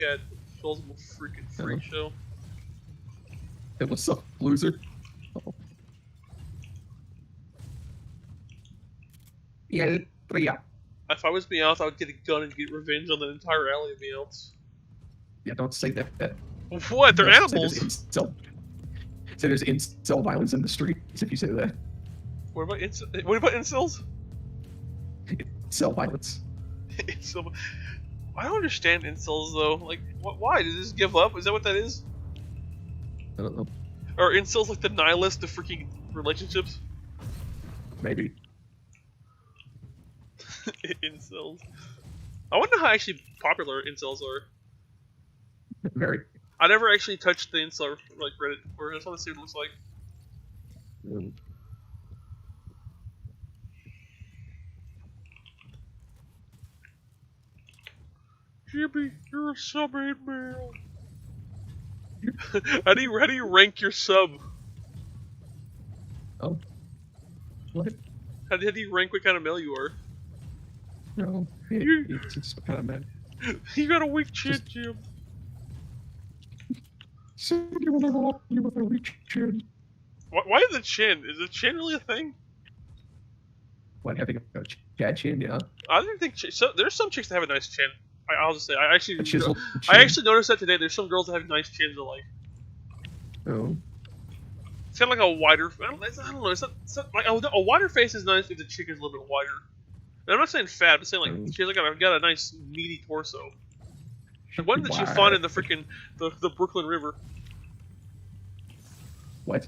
at Plausible freaking freak show. Hey, what's up, loser? Oh. Yeah, yeah. If I was Meowth, I would get a gun and get revenge on the entire alley of Meowths. Yeah, don't say that. What? They're Don't animals. Say there's incel violence in the streets if you say that. What about incels? Incel violence. Incel. I don't understand incels though. Like, why? Did they just give up? Is that what that is? I don't know. Or incels like the nihilist of freaking relationships? Maybe. Incels. I wonder how actually popular incels are. Very. I never actually touched the incel like Reddit, or I just want to see what it looks like. Jimmy, you're a sub-8 male. How do you rank your sub? Oh. What? How do you rank what kind of male you are? No. It's just kind of mad. You got a weak chin, Jim. So you will never up you with a weak chin. Why is the chin? Is the chin really a thing? What, having a bad chin, yeah? I didn't think there's some chicks that have a nice chin. I'll just say I actually noticed that today. There's some girls that have nice chins that like. Oh. It's kind of like a wider. I don't know. It's not like a wider face is nice if the chick is a little bit wider. And I'm not saying fat. I'm saying like she's like got a nice meaty torso. The one that you find in the freaking the Brooklyn River. What?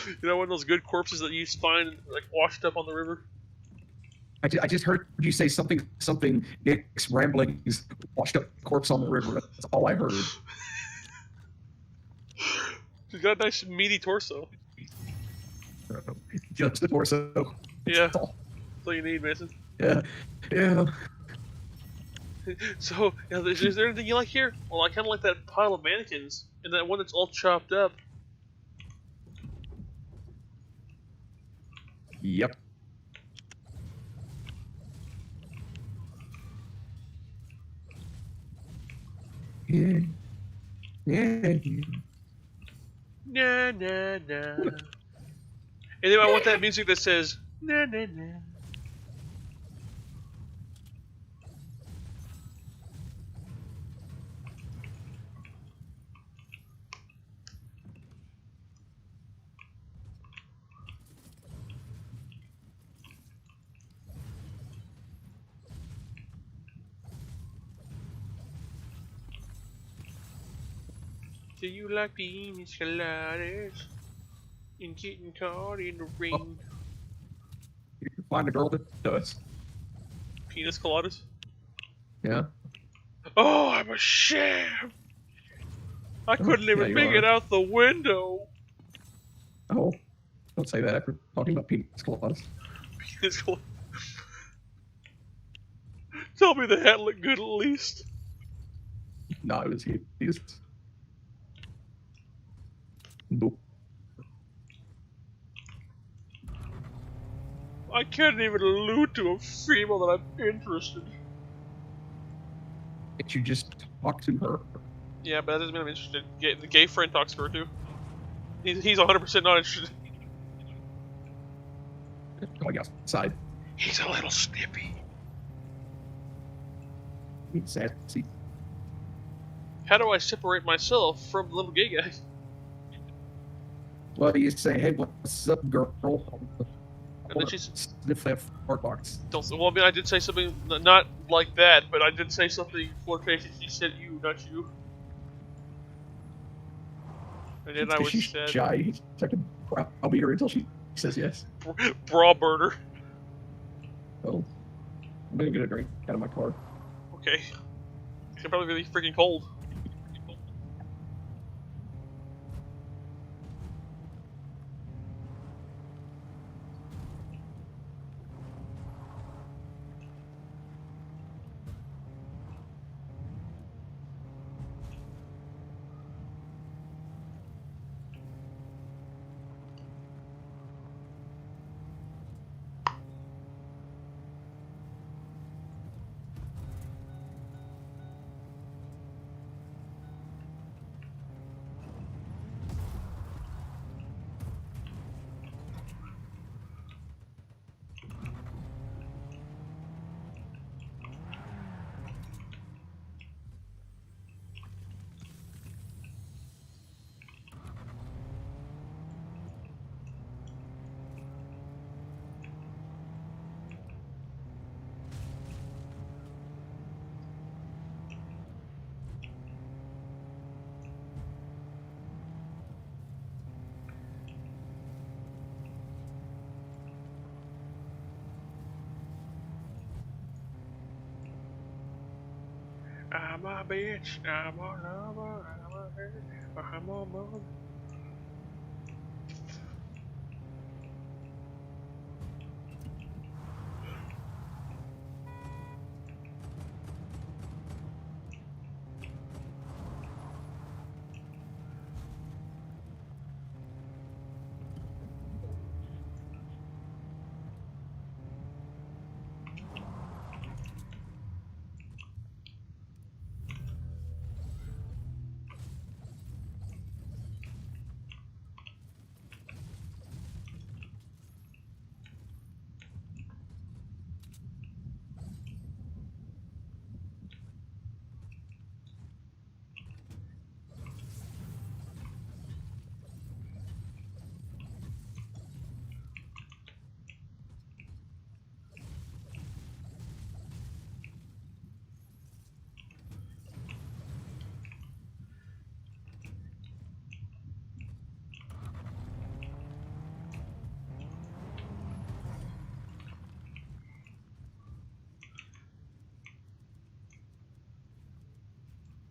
You know, one of those good corpses that you find like washed up on the river. I just heard you say something. Nick's ramblings washed up corpse on the river. That's all I heard. She's got a nice meaty torso. Just the torso. Yeah. That's all you need, Mason. Yeah. Yeah. So, yeah, is there anything you like here? Well, I kind of like that pile of mannequins and that one that's all chopped up. Yep. Yeah. Yeah. Nah, nah, nah. And then I want that music that says, nah, nah, nah. Do you like pina coladas and getting caught in the rain? You can find a girl that does. Penis coladas? Yeah. Oh, I'm a sham! I couldn't even make it out the window! Oh. Don't say that after talking about penis coladas. Penis coladas. Tell me the hat looked good at least. No, it was he was. Nope. I can't even allude to a female that I'm interested in. Can't you just talk to her? Yeah, but that doesn't mean I'm interested. The gay friend talks to her too. He's 100% not interested. Going outside. He's a little snippy. He's sassy. How do I separate myself from the little gay guy? Well, you say, "Hey, what's up, girl?" And then she's sniff that fart box. Well, I mean, I did say something not like that, but I did say something flirtatious. She said you, not you. And then I was said, shy. I'll be her until she says yes. Bra burner. Oh, I'm gonna get a drink out of my car. Okay. It's probably really freaking cold. I'm a bitch, I'm a lover, I'm a hater, I'm a mother.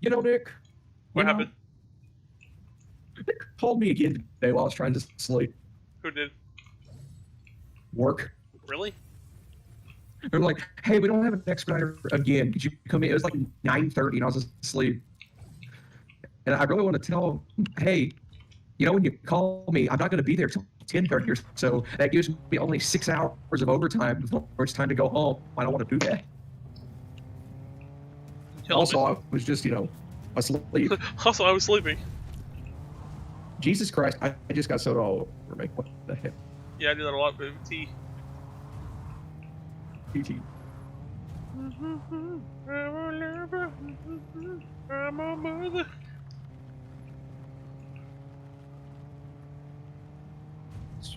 You know, Nick. What you know, happened? Nick called me again today while I was trying to sleep. Who did? Work. Really? They're like, hey, we don't have an expediter again. Could you come in? It was like 9:30 and I was asleep. And I really want to tell them, hey, you know, when you call me, I'm not going to be there till 10:30 or so. That gives me only 6 hours of overtime before it's time to go home. I don't want to do that. Also, I was just, you know, asleep. Also, I was sleeping. Jesus Christ, I just got soda all over me. What the heck? Yeah, I do that a lot with tea. PT. I'm a lover, I'm a mother. Is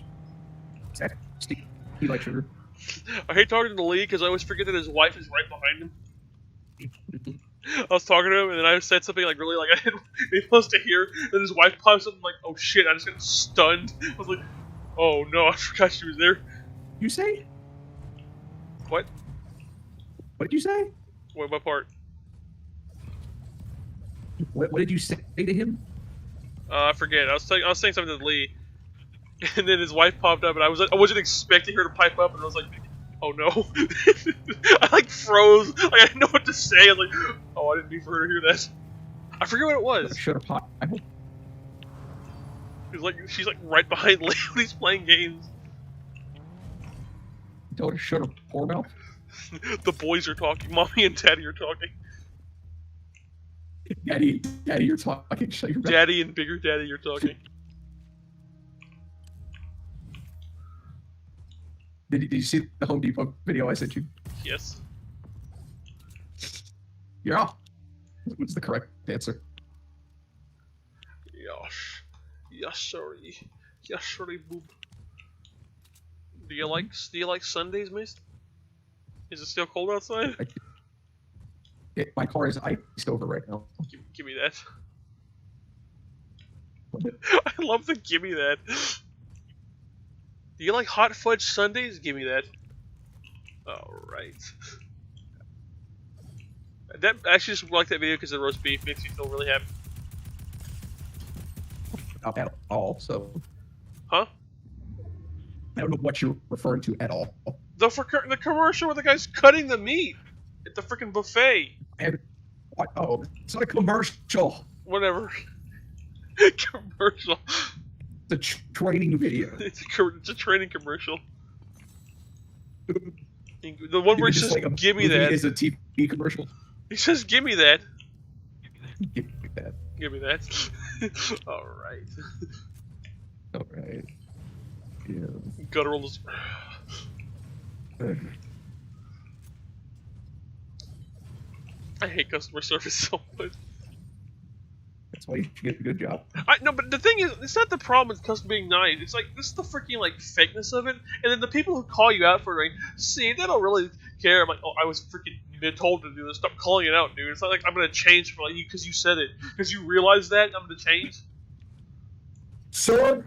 that Steve like sugar? I hate talking to Lee because I always forget that his wife is right behind him. I was talking to him and then I said something like really like I didn't he supposed to hear, and his wife pops up and like, oh shit, I just got stunned. I was like, oh no, I forgot she was there. You say? What? What did you say? What part? What did you say to him? I forget. I was saying something to Lee, and then his wife popped up, and I wasn't expecting her to pipe up, and I was like, oh no. I like froze. Like, I didn't know what to say. I was like, oh, I didn't mean for her to hear that. I forget what it was. Shut up, pot. She's like right behind Lee when he's playing games. You told her to shut her poor mouth. The boys are talking. Mommy and Daddy are talking. Daddy, you're talking. Shut your mouth. Daddy and Bigger Daddy are talking. Did you see the Home Depot video I sent you? Yes. Yeah. What's the correct answer? Yosh. Yes, sorry. Yes, sorry, boob. Do you like Sundays, miss? Is it still cold outside? My car is iced over right now. Give me that. I love the give me that. Do you like hot fudge sundaes? Give me that. Alright. That I actually just like that video because the roast beef makes me feel really happy. Not at all, so. Huh? I don't know what you're referring to at all. The commercial where the guy's cutting the meat at the freaking buffet. Oh, it's not a commercial. Whatever. Commercial. It's a training video. It's a training commercial. The one where he says, like give me that. It's a TV commercial. He says, give me that. Give me that. Give me that. Alright. Alright. Yeah. Guttural is... I hate customer service so much. That's why you should get a good job. No, but the thing is, it's not the problem with customer being nice. It's like, this is the freaking, like, fakeness of it. And then the people who call you out for it, like, see, they don't really care. I'm like, oh, I was freaking told to do this. Stop calling it out, dude. It's not like I'm going to change for, like, you because you said it. Because you realize that, I'm going to change. Sir,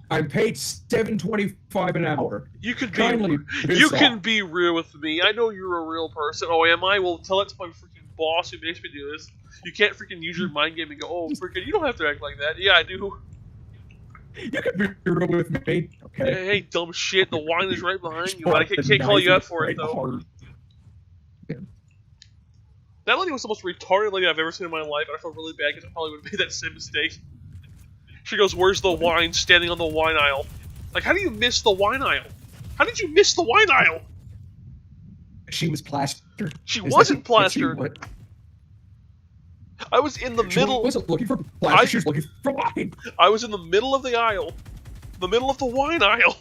I'm paid $7.25 an hour. You could be, you can be real with me. I know you're a real person. Oh, am I? Well, tell that to my freaking boss who makes me do this. You can't freaking use your mind game and go, oh, freaking, you don't have to act like that. Yeah, I do. You can be real with me. Okay. Hey, dumb shit, the wine is right behind you. I can't call you out for it, though. Yeah. That lady was the most retarded lady I've ever seen in my life, and I felt really bad because I probably would have made that same mistake. She goes, where's the wine? Standing on the wine aisle. Like, how do you miss the wine aisle? How did you miss the wine aisle? She was plastered. She wasn't plastered. I was in the middle. She wasn't looking for plaster. She was looking for wine. I was in the middle of the aisle. The middle of the wine aisle.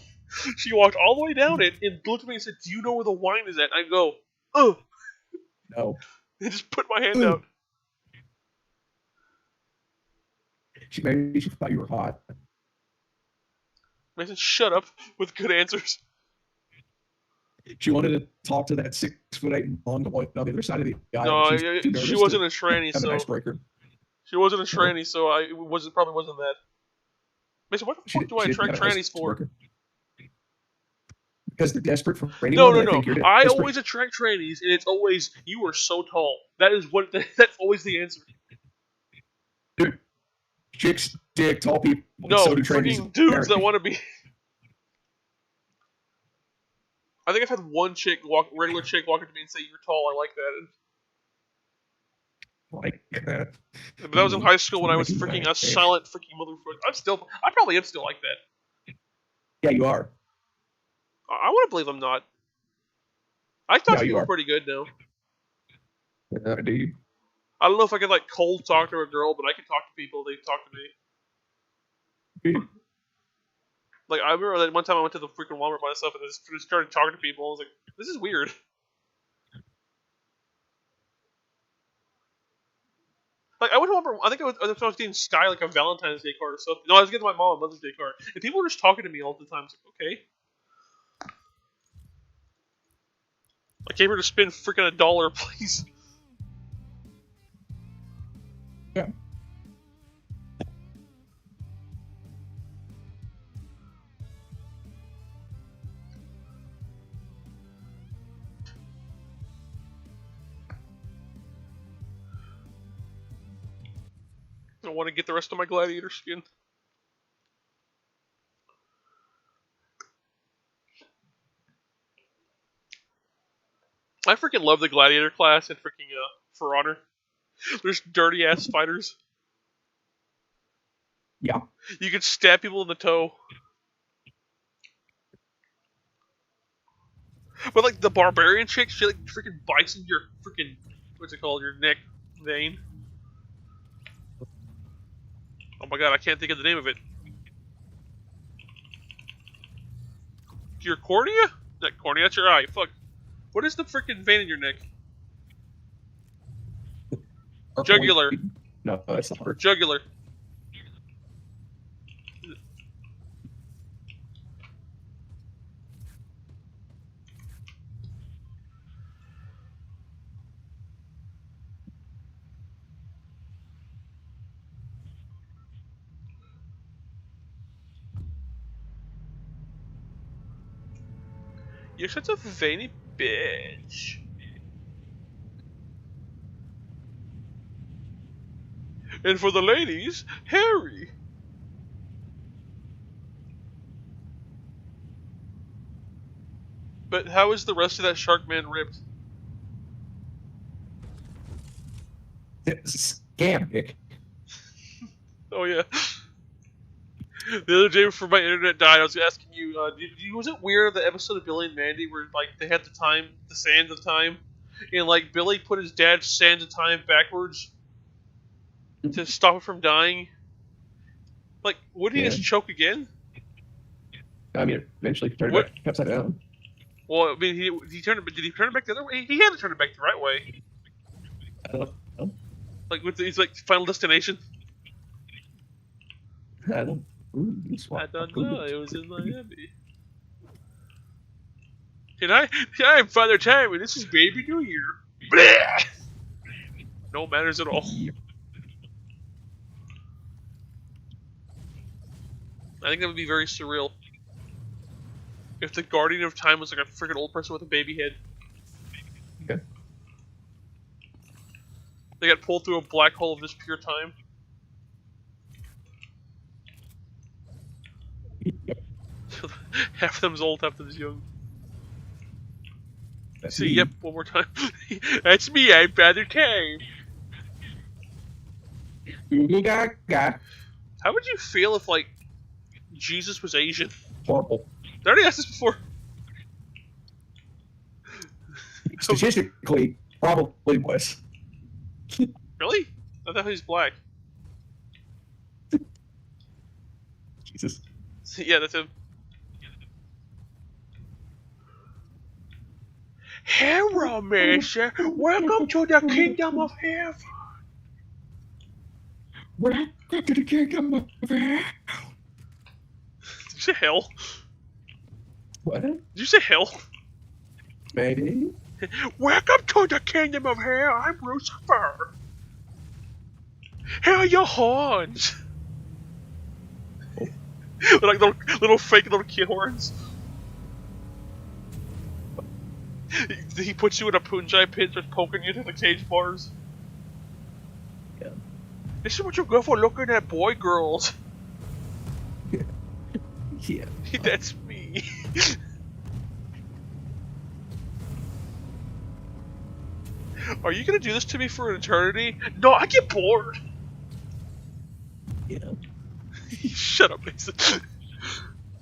She walked all the way down it and looked at me and said, do you know where the wine is at? And I go, oh. No. I just put my hand out. Maybe she thought you were hot. Mason, shut up with good answers. She wanted to talk to that 6'8" blonde boy on the other side of the No, aisle. she wasn't a tranny, so icebreaker. She wasn't a tranny, so I probably wasn't that. Mason, what the fuck do I attract trannies for? Because they're desperate for anyone. No. I always attract trannies, and it's always you are so tall. That is what. That's always the answer. Dude, chicks dig tall people. No, so do freaking dudes that want to be. I think I've had one regular chick walk up to me and say, "You're tall." I like that. Like that. But that was in high school when I was freaking a silent freaking motherfucker. I probably am still like that. Yeah, you are. I want to believe I'm not. I thought you were pretty good now. Do you? I don't know if I could like cold talk to a girl, but I can talk to people. They talk to me. Like I remember that one time I went to the freaking Walmart by myself and just started talking to people. I was like, "This is weird." Like I went to Walmart. I think I was getting Sky like a Valentine's Day card or something. No, I was getting my mom a Mother's Day card, and people were just talking to me all the time. I was like, okay. I came here to spend freaking $1, please. Yeah. I want to get the rest of my gladiator skin. I freaking love the gladiator class in freaking For Honor. There's dirty ass fighters. Yeah. You can stab people in the toe. But like the barbarian chick, she like freaking bites into your freaking what's it called? Your neck vein. Oh my god, I can't think of the name of it. Your cornea? Not cornea, that's your eye. Fuck. What is the freaking vein in your neck? Jugular. No, that's not her. Jugular. You're such a veiny bitch. And for the ladies, Harry. But how is the rest of that Sharkman ripped? It's a scam, Nick. Oh yeah. The other day before my internet died, I was asking you, was it weird the episode of Billy and Mandy where like they had the sands of time, and like Billy put his dad's sands of time backwards to stop him from dying? Like, would he just choke again? I mean, eventually turned it back upside down. Well, I mean, did he turn it back the other way? He had to turn it back the right way. I don't know. Like with his like Final Destination. I don't. Ooh, I don't know. It was in Miami. I'm Father Time, and this is Baby New Year. Blah! No manners at all. I think that would be very surreal. If the Guardian of Time was like a freaking old person with a baby head. Okay. They got pulled through a black hole of just pure time. Yep. Half of them's old, half of them's young. That's See, me. yep, one more time. That's me, I'm Father Time. Google Gaga. How would you feel if, like, Jesus was Asian? Horrible. I already asked this before. Statistically, probably was. Really? I thought he was black. Jesus. Yeah, that's him. Hero Master, welcome to the kingdom of heaven. Welcome to the kingdom of heaven. Did you say hell? What? Did you say hell? Maybe. Welcome to the kingdom of hell. I'm Lucifer. Here are your horns. Oh. Like little fake little kid horns. He puts you in a punjai pit just poking you to the cage bars. Yeah. This is what you go for looking at boy girls. Yeah. That's me. Are you gonna do this to me for an eternity? No, I get bored. Yeah. Shut up, Mason.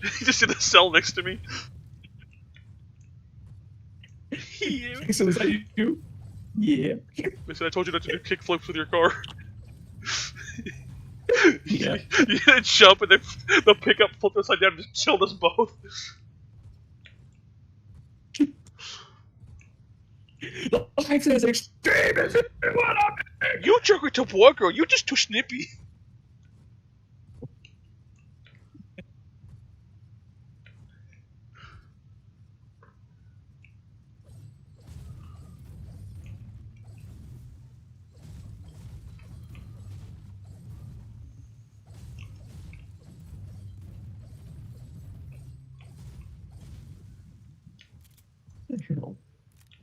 He's just in a cell next to me. Yeah. So is that you? Yeah. Mason, I told you not to do kickflips with your car. Yeah. You didn't jump and then the pickup flipped upside down and just killed us both. Life is extreme, isn't it? What up? You jerk it to boy girl, you're just too snippy.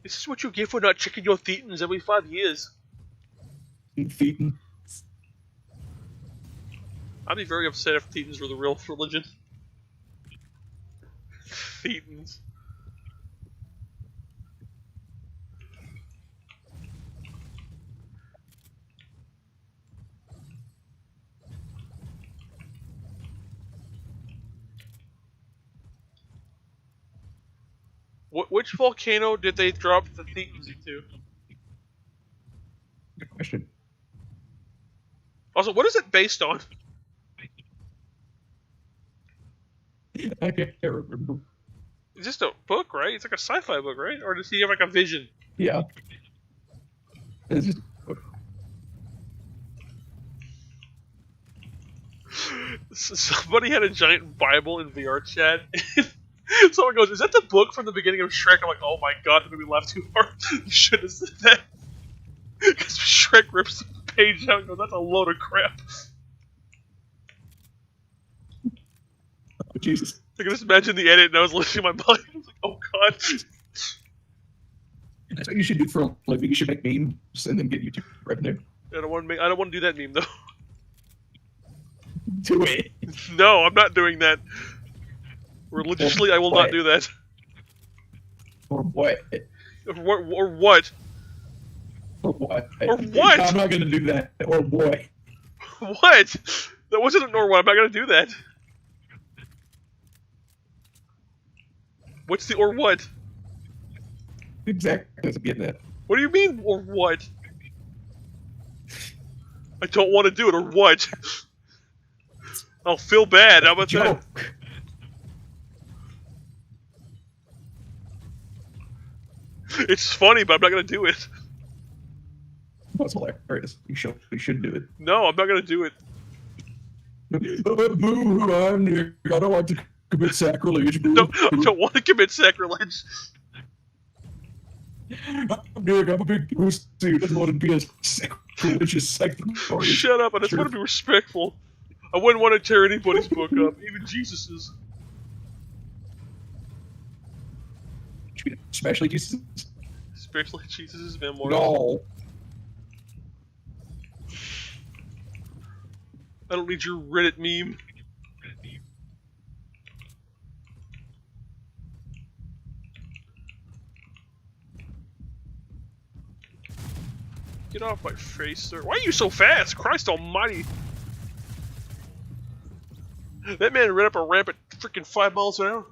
This is what you get for not checking your thetans every 5 years. Feeding. I'd be very upset if thetans were the real religion. Thetans. Which volcano did they drop the thetans into? Good question. Also, what is it based on? I can't remember. It's just a book, right? It's like a sci-fi book, right? Or does he have like a vision? Yeah. It's just. Somebody had a giant Bible in VR chat. Someone goes, "Is that the book from the beginning of Shrek?" I'm like, "Oh my god, that made me laugh too hard." You should have said that. Because Shrek rips the page out and goes, "That's a load of crap." Oh, Jesus. I can just imagine the edit, and I was listening to my body. I was like, "Oh god." That's what you should do for a living. You should make memes and then get YouTube revenue. I don't want to do that meme though. Do it. No, I'm not doing that. Religiously, I will not do that. Or what? Or what? Or what? Or what? I'm not gonna do that. Or what? What? That wasn't a nor what. I'm not gonna do that. What's the or what? Exactly. I'm getting that. What do you mean, or what? I don't want to do it, or what? I'll feel bad. How about that? It's funny, but I'm not gonna do it. That's hilarious. You should do it. No, I'm not gonna do it. Boo, I'm Nick. I don't want to commit sacrilege. No, I don't want to commit sacrilege. I'm Nick. I'm a big pussy. I don't want to be a sacrilegious sanctuary. Shut up, I just want to be respectful. I wouldn't want to tear anybody's book up, even Jesus's. Especially Jesus. Especially Jesus's memoir. No. I don't need your Reddit meme. Get off my face, sir. Why are you so fast? Christ almighty. That man ran up a ramp at freaking 5 miles an hour.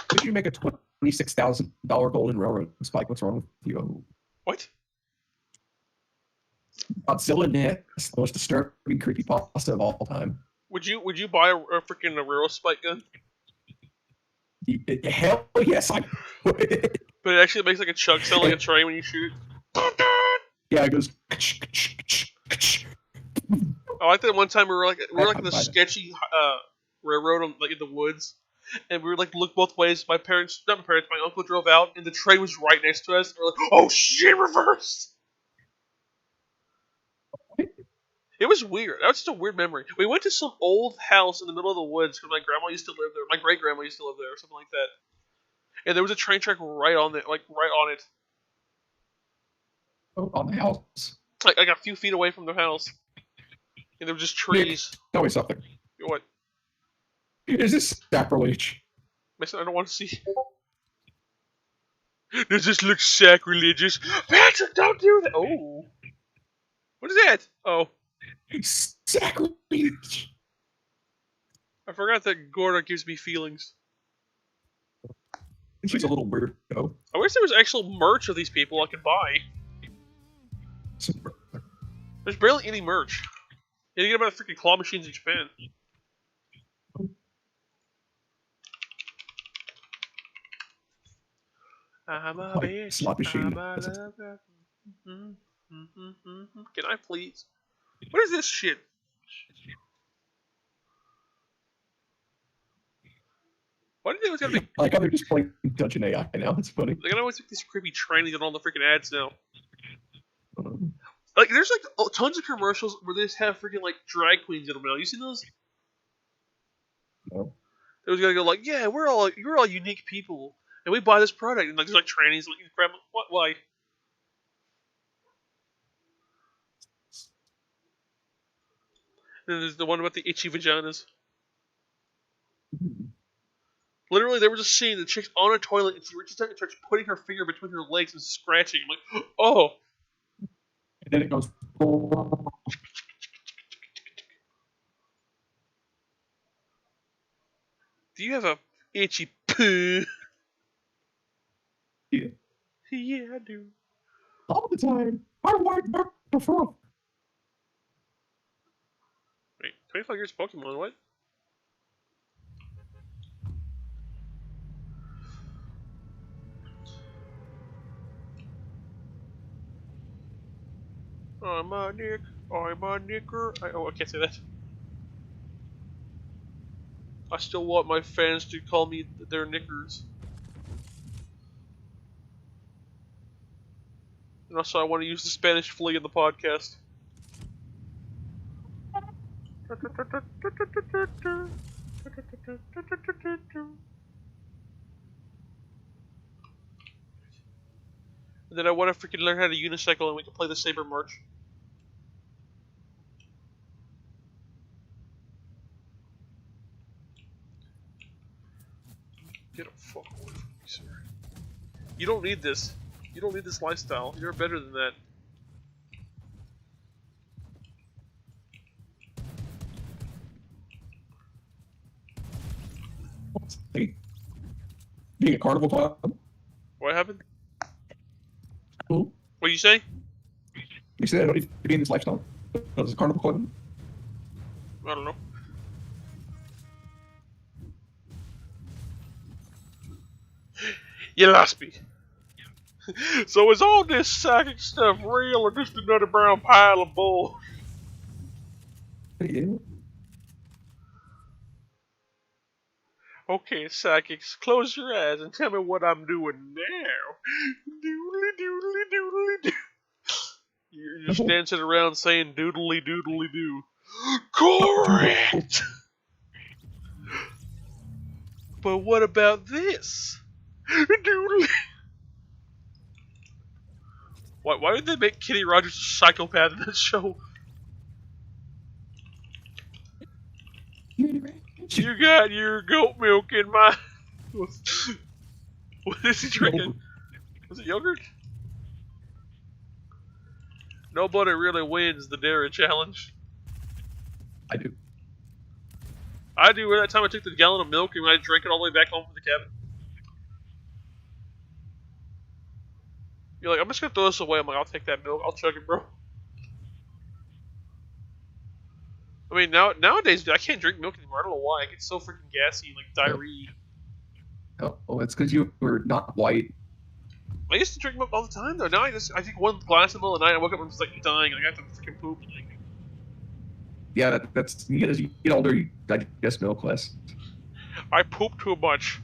Did you make a $26,000 golden railroad, Spike? What's wrong with you? What? Godzilla Nest, the most disturbing creepypasta of all time. Would you buy a freaking railroad spike gun? Hell yes, I would. But it actually makes like a chug sound like a train when you shoot it. Yeah, it goes. I like that one time we were like in the sketchy railroad on, like in the woods, and we were like look both ways. My uncle drove out, and the train was right next to us. And we're like, oh shit, reversed. It was weird. That was just a weird memory. We went to some old house in the middle of the woods because my grandma used to live there. My great grandma used to live there, or something like that. And there was a train track right on it, like right on it. Oh, on the house. Like a few feet away from the house. And there were just trees. Nick, tell me something. What? Is this sacrilege? Mason, I don't want to see. Does this look sacrilegious? Patrick, don't do that! Oh. What is that? Oh. Sacrilege. I forgot that Gorda gives me feelings. She's a little weirdo. I wish there was actual merch of these people I could buy. There's barely any merch. You get about the freaking claw machines in Japan. I'm a bitch. Slot machine. Can I please? What is this shit? Why do they always gotta be like how they're just playing Dungeon AI now? It's funny. They gotta always make these creepy trainings on all the freaking ads now. Like there's like tons of commercials where they just have freaking like drag queens in them now. You seen those? No. They was gonna go like, yeah, we're all unique people, and we buy this product, and like there's like trainings like grab what why? And then there's the one about the itchy vaginas. Literally, there was a scene the chick's on a toilet and she reaches out and starts putting her finger between her legs and scratching. I'm like, oh. And then it goes. Do you have a itchy poo? Yeah. Yeah, I do. All the time. I like that before. Wait, 25 years Pokemon, what? I'm a Nick. I'm a Nicker. I can't say that. I still want my fans to call me their Nickers. And also, I want to use the Spanish flea in the podcast. And then I want to freaking learn how to unicycle and we can play the Saber March. Get a fuck away from me, sir. You don't need this. You don't need this lifestyle. You're better than that. Being a carnival club. What happened? Who? What do you say? You said I don't need to be in this lifestyle. It's a carnival club. I don't know. You lost me. So is all this psychic stuff real or just another brown pile of bull? Yeah. Okay, psychics, close your eyes and tell me what I'm doing now. Doodly doodly doodly doo. You're just dancing around saying doodly doodly doo. Correct! but what about this? Why would they make Kenny Rogers a psychopath in that show? You got your goat milk in my... What is he drinking? Was it yogurt? Nobody really wins the dairy challenge. I do. I do. That time I took the gallon of milk and I drank it all the way back home from the cabin. You're like, I'm just gonna throw this away. I'm like, I'll take that milk. I'll chug it, bro. I mean, nowadays, dude, I can't drink milk anymore. I don't know why. I get so freaking gassy and like diarrhea. Oh, it's because you were not white. I used to drink milk all the time though. Now I take one glass in the middle of the night. I woke up and I'm just like dying. Like I have to freaking poop. Yeah, that's as you get older, you digest milk less. I poop too much.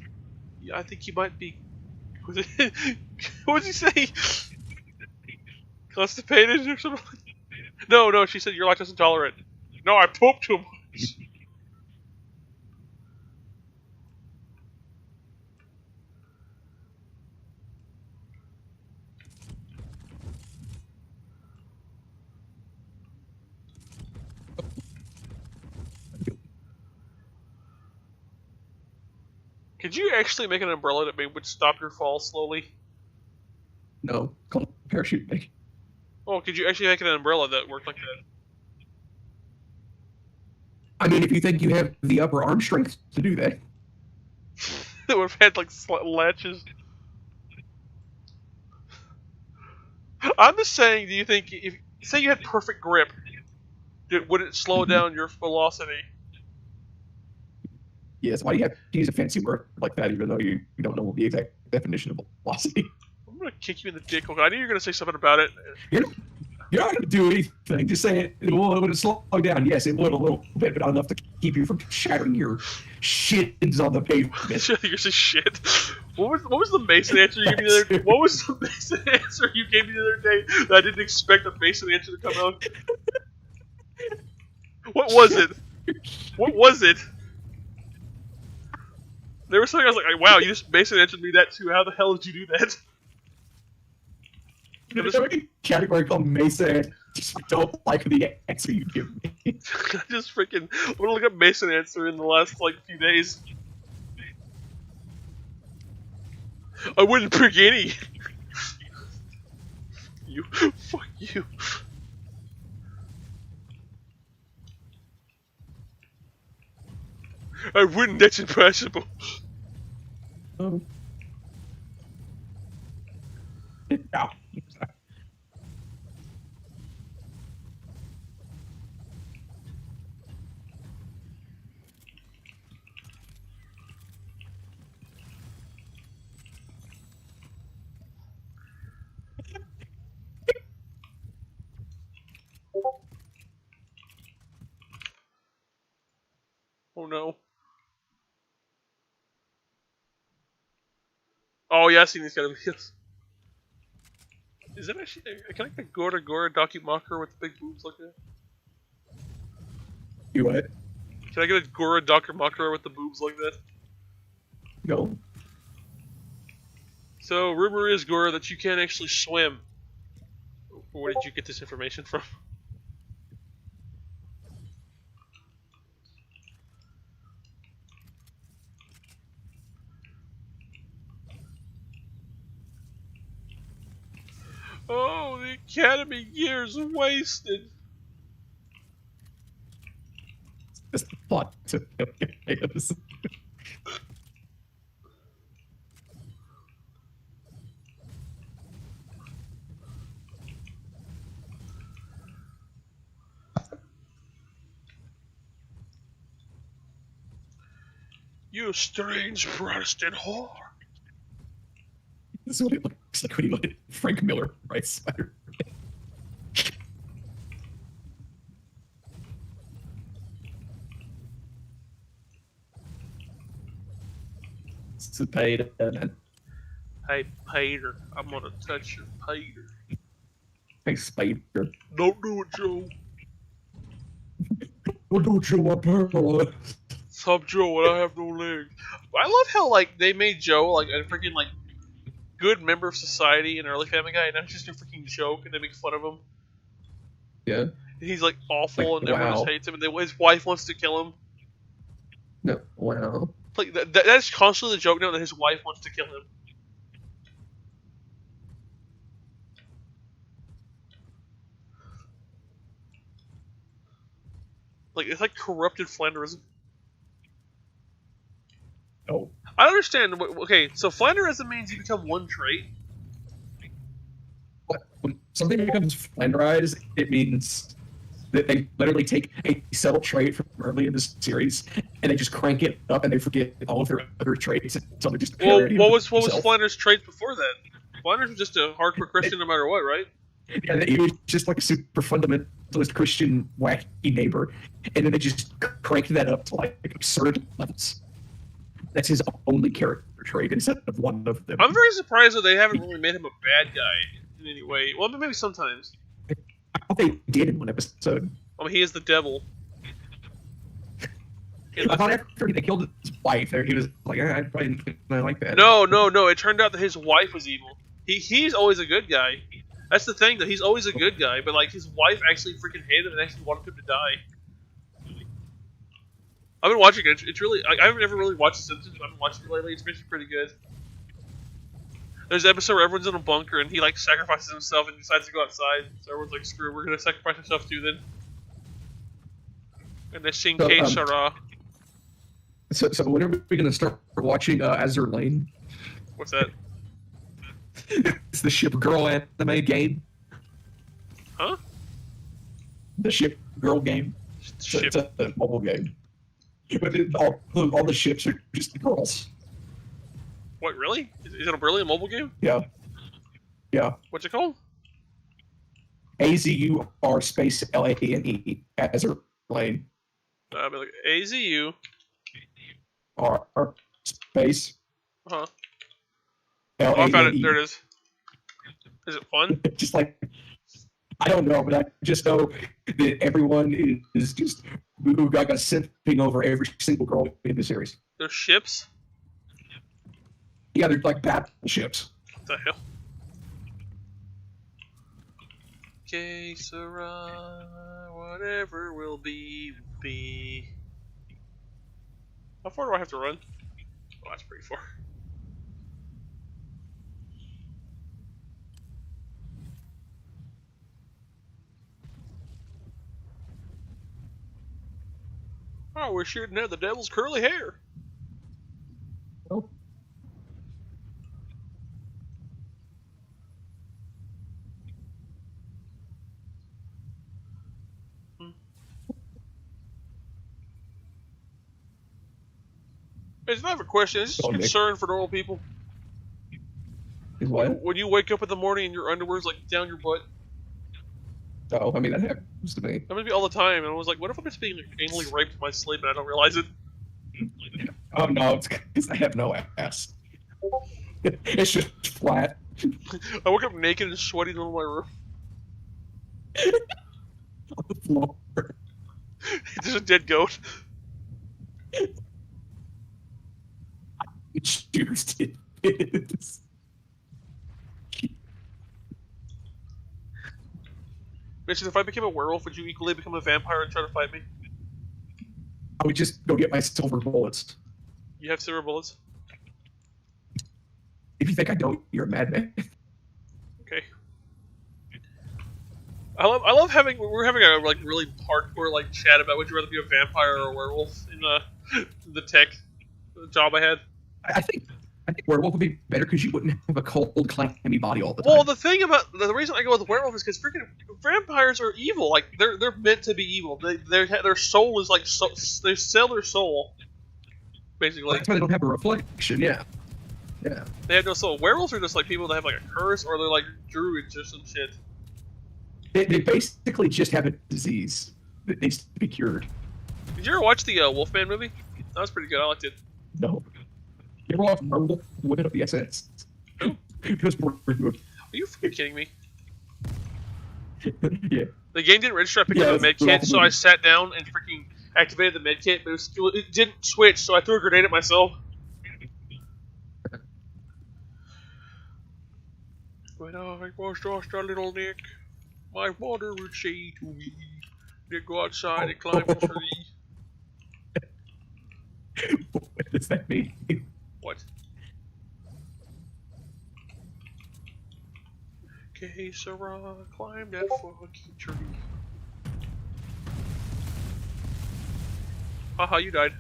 Yeah, I think you might be. What did he say? Constipated or something? No, she said you're lactose intolerant. No, I poop too much. Could you actually make an umbrella that would stop your fall slowly? No, called parachute make. Oh, could you actually make an umbrella that worked like that? I mean, if you think you have the upper arm strength to do that. It would have had like latches. I'm just saying, do you think if say you had perfect grip, would it slow down your velocity? Yes, why do you have to use a fancy word like that even though you don't know the exact definition of velocity? I'm gonna kick you in the dick. I knew you were gonna say something about it. You're not gonna do anything. Just say it would slow down. Yes, it would a little bit, but not enough to keep you from shattering your shins on the pavement. You're just shit. What was the Mason answer you gave me the other day? What was the Mason answer you gave me the other day that I didn't expect a Mason answer to come out? What was it? What was it? There was something I was like, wow, you just Mason answered me that too. How the hell did you do that? There's a category called Mason. Just don't like the answer you give me. I just freaking I'm gonna look up Mason answer in the last like few days. I wouldn't pick any. You fuck you. I wouldn't. That's impossible. Yeah. Oh no. Oh yeah, I've seen these kind of videos. Is that actually? Can I get a Gora Dakimakura with big boobs like that? You what? Can I get a Gora Dakimakura with the boobs like that? No. So rumor is Gora that you can't actually swim. Where did you get this information from? Oh, the Academy years are wasted. It's the plot to this. You strange Protestant whore. This is what it looks like when you look at Frank Miller, right? Spider. This is paid. Hey, Peter, I'm gonna touch your Peter. Hey, Spider. Don't do it, Joe. Don't you want Pearl? I'm Joe and I have no legs. I love how like they made Joe like a freaking like good member of society in early Family Guy, and that's just a freaking joke, and they make fun of him. Yeah. He's like awful, Like, and everyone just wow. hates him, and his wife wants to kill him. No. Wow. Like that's constantly the joke now that his wife wants to kill him. Like it's like corrupted Flanderism. Oh. I understand. Okay, so Flanderism means you become one trait. When something becomes flanderized, it means that they literally take a subtle trait from early in the series and they just crank it up and they forget all of their other traits. So they're just Well, parody what of was themselves. Flanders' traits before that? Flanders was just a hardcore Christian no matter what, right? Yeah, he was just like a super fundamentalist Christian wacky neighbor, and then they just cranked that up to like absurd levels. That's his only character trait instead of one of them. I'm very surprised that they haven't really made him a bad guy in any way. Well, maybe sometimes. I thought they did in one episode. I mean, he is the devil. I thought after they killed his wife, there he was like, I probably didn't like that. No. It turned out that his wife was evil. He's always a good guy. That's the thing, that he's always a good guy, but like his wife actually freaking hated him and actually wanted him to die. I've been watching it. It's really. I've never really watched The Simpsons, but I've been watching it lately. It's actually pretty good. There's an episode where everyone's in a bunker and he like sacrifices himself and decides to go outside. So everyone's like, "Screw, we're gonna sacrifice ourselves too then." And they sing "Que Sera." So when are we gonna start watching Azure Lane? What's that? It's the Ship Girl anime game. Huh? The Ship Girl game. Ship. It's a mobile game. But all the ships are just girls. What, really? Is it really a mobile game? Yeah. Yeah. What's it called? AZUR space LANE Azure Lane. Like AZU. R space. Huh. LANE. Oh, I found it. There it is. Is it fun? Just like, I don't know, but I just know that everyone is just who got simping over every single girl in the series. There's ships? Yeah, they're like battleships. What the hell? Que sera, whatever will be, will be. How far do I have to run? Oh, that's pretty far. Oh, we're shooting at the devil's curly hair. Oh. It's not a question. It's just a concern for normal people. Is what? When you wake up in the morning and your underwear's like down your butt. Oh, I mean, that happens to me. That would be all the time. And I was like, what if I'm just being anally raped in my sleep and I don't realize it? Oh, no, it's because I have no ass. It's just flat. I woke up naked and sweaty in the middle of my room. On the floor. There's a dead goat. It's juiced. It is. Mitch, if I became a werewolf, would you equally become a vampire and try to fight me? I would just go get my silver bullets. You have silver bullets? If you think I don't, you're a madman. Okay. I love having, we're having a like really hardcore like chat about would you rather be a vampire or a werewolf in the tech job I had. I think werewolf would be better because you wouldn't have a cold, clammy body all the time. Well, the thing about the reason I go with werewolf is because freaking vampires are evil. Like they're meant to be evil. Their soul is like they sell their soul, basically. That's why they don't have a reflection. Yeah. Yeah. They have no soul. Werewolves are just like people that have like a curse, or they're like druids or some shit. They basically just have a disease that needs to be cured. Did you ever watch the Wolfman movie? That was pretty good. I liked it. No. You ever watch Marvel Women of the SS? Who? It was more good. Are you freaking kidding me? Yeah. The game didn't register. I picked Yeah, up a it's med kit, awful so I movie. sat down and freaking activated the medkit, but it didn't switch, so I threw a grenade at myself. When I was just a little Nick, my mother would say to me, Nick, go outside and climb the tree. What does that mean? What? Que sera, climb that fucking tree. Haha, you died.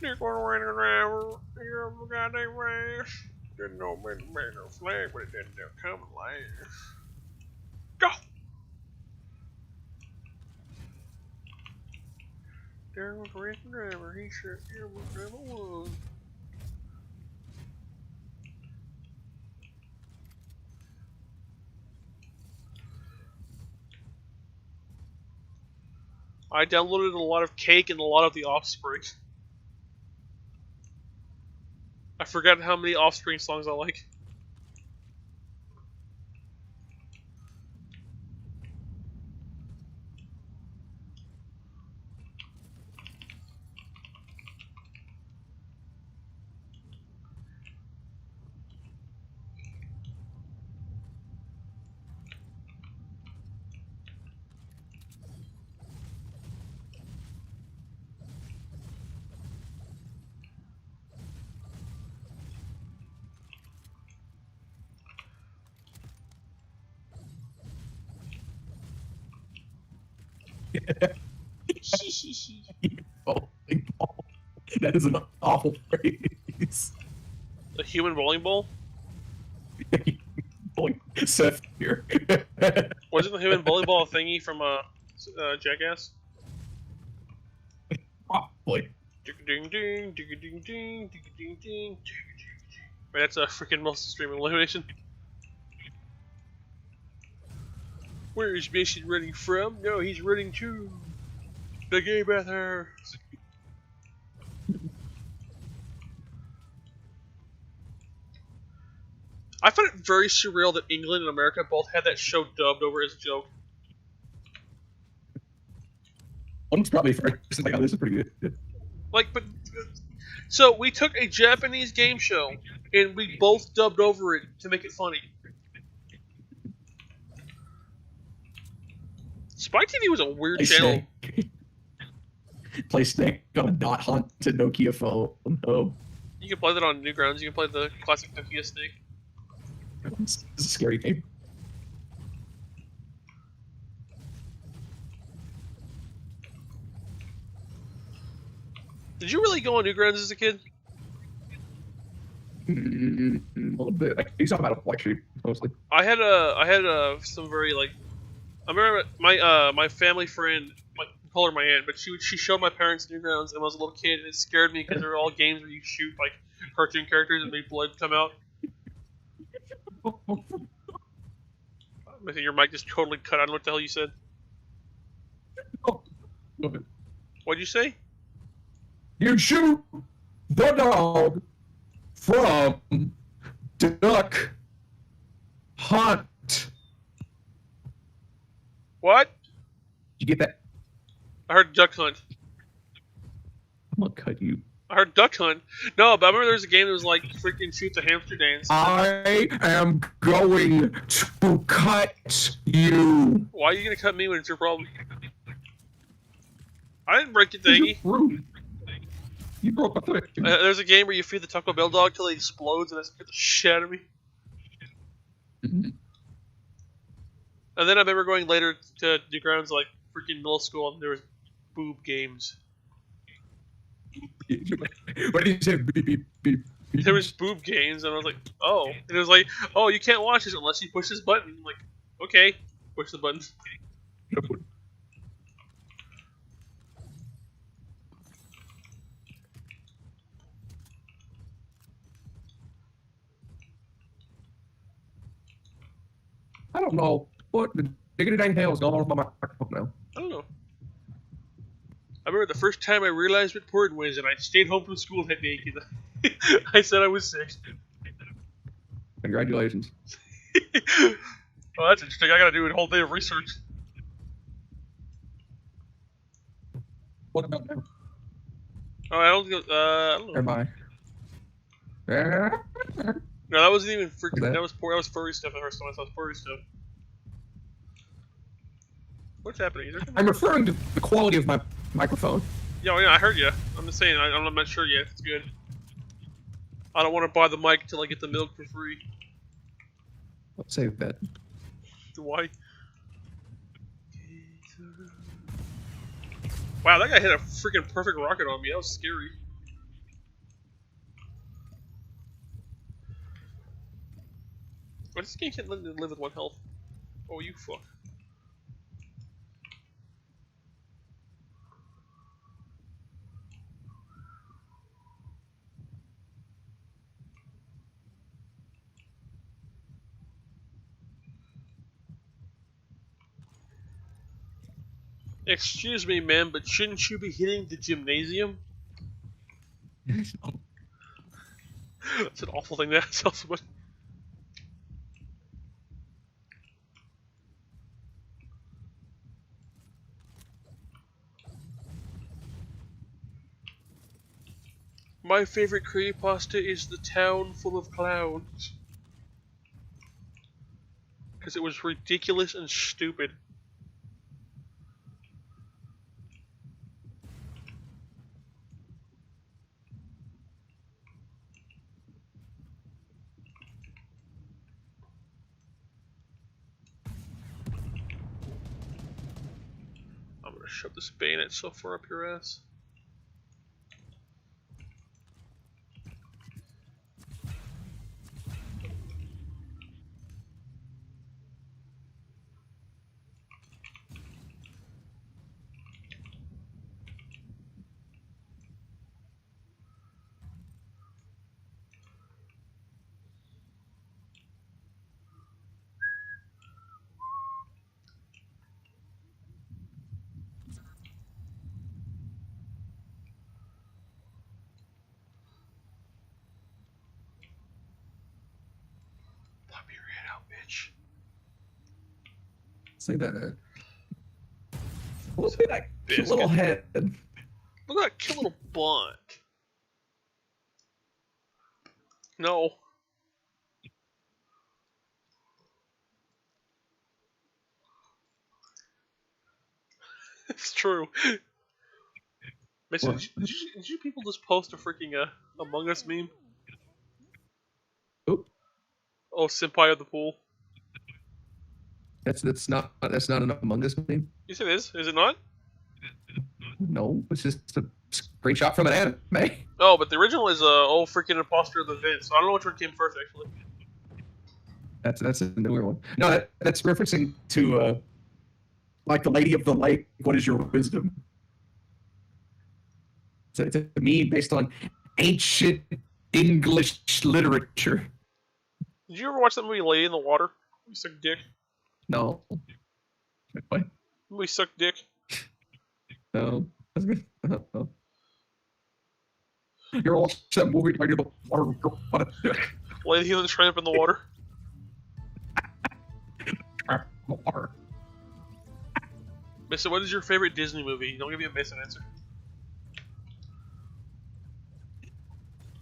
Nick went around and around, you're a goddamn rash. Didn't know man no flag, but it didn't come last. Go! There was a racing driver, he said, "Here was number one." I downloaded a lot of Cake and a lot of The Offspring. I forgot how many Offspring songs I like. Bowling ball. That is an awful phrase. The human bowling ball? Bowling Seth here. Wasn't the human bowling ball a thingy from Jackass? Probably. Ding ding, ding ding ding, ding ding ding. Wait, that's a freaking multi-stream elimination. Where is Mason running from? No, he's running to the gay bathhouse. I find it very surreal that England and America both had that show dubbed over as a joke. One's probably first. Like, oh, this is pretty good. Like, but so we took a Japanese game show and we both dubbed over it to make it funny. Spike TV was a weird channel. Play Snake on a dot haunted Nokia phone. Oh. You can play that on Newgrounds. You can play the classic Nokia Snake. This is a scary game. Did you really go on Newgrounds as a kid? A little bit. Like, you talk about a white sheep mostly. I had some very like. I remember my family friend. We call her my aunt, but she showed my parents Newgrounds, and when I was a little kid, and it scared me because they were all games where you shoot like cartoon characters and make blood come out. I think your mic just totally cut. I don't know what the hell you said. What'd you say? You shoot the dog from Duck Hunt. What? Did you get that? I heard Duck Hunt. I'm gonna cut you. I heard Duck Hunt. No, but I remember there was a game that was like freaking shoot the hamster dance. I am going to cut you. Why are you gonna cut me when it's your problem? I didn't break your thingy. Rude. You broke my foot. There's a game where you feed the Taco Bell dog till it explodes, and that scared the shit out of me. Mm-hmm. And then I remember going later to Newgrounds, like freaking middle school, and there was boob games. What did you say? Beep, beep, beep, beep. There was boob games, and I was like, oh. And it was like, oh, you can't watch this unless you push this button. I'm like, okay, push the button. I don't know what the diggity dang hell is going on with my microphone now. I don't know. I remember the first time I realized what porn was, and I stayed home from school that day because I said I was sick. Congratulations. Oh, that's interesting. I gotta do a whole day of research. What about now? Oh, I don't know. Am I? No, that wasn't even freaking. that? That was furry stuff. The first time I saw furry stuff. What's happening? Is there I'm referring to the quality of my microphone. yeah, I heard you. I'm just saying. I'm not sure yet. If it's good. I don't want to buy the mic until I get the milk for free. Let's save that. Why? Wow, that guy hit a freaking perfect rocket on me. That was scary. Why does this game can't live with 1 health? Oh, you fuck. Excuse me, ma'am, but shouldn't you be hitting the gymnasium? That's an awful thing to tell somebody. My favorite creepypasta is The Town Full of Clowns. Because it was ridiculous and stupid. I'm gonna shove this bayonet so far up your ass. Pop your head out, bitch. Say that. Look at that cute Biscuit. little head. Look at that cute little butt. No. It's true. Mason, did you people just post a freaking Among Us meme? Oop. Oh, Senpai of the pool. That's not an Among Us meme. Yes, it is. Is it not? No, it's just a screenshot from an anime. Oh, but the original is oh freaking Imposter of the Vent. So I don't know which one came first actually. That's a newer one. No, that's referencing to like the Lady of the Lake. What is your wisdom? It's a meme based on ancient English literature. Did you ever watch that movie Lady in the Water? We suck dick. No. What? We suck dick. No. No. You ever watched that movie Lady of the Water? Lady and the Tramp in the Water. Water. Mason, what is your favorite Disney movie? Don't give me a Mason answer.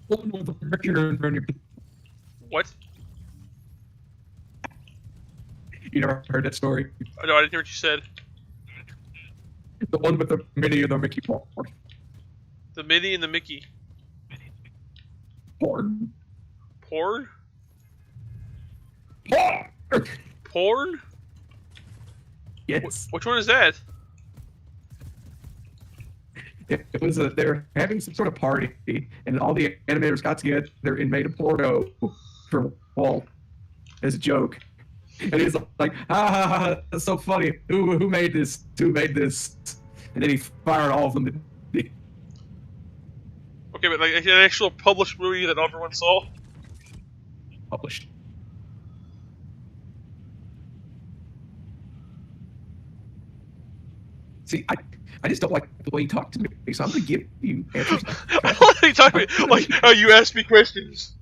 One with the Mercury. What? You never heard that story? Oh, no, I didn't hear what you said. The one with the Minnie and the Mickey porn. The Minnie and the Mickey. Porn. Porn? Porn. Porn? Yes. Which one is that? It was they were having some sort of party, and all the animators got together and made a porno for Walt as a joke. And he's like, ha ha ha, that's so funny. Who made this? Who made this? And then he fired all of them. Okay, but like an actual published movie that everyone saw? Published. See, I just don't like the way you talk to me, so I'm going to give you answers. I don't like you talk to me like how you ask me questions.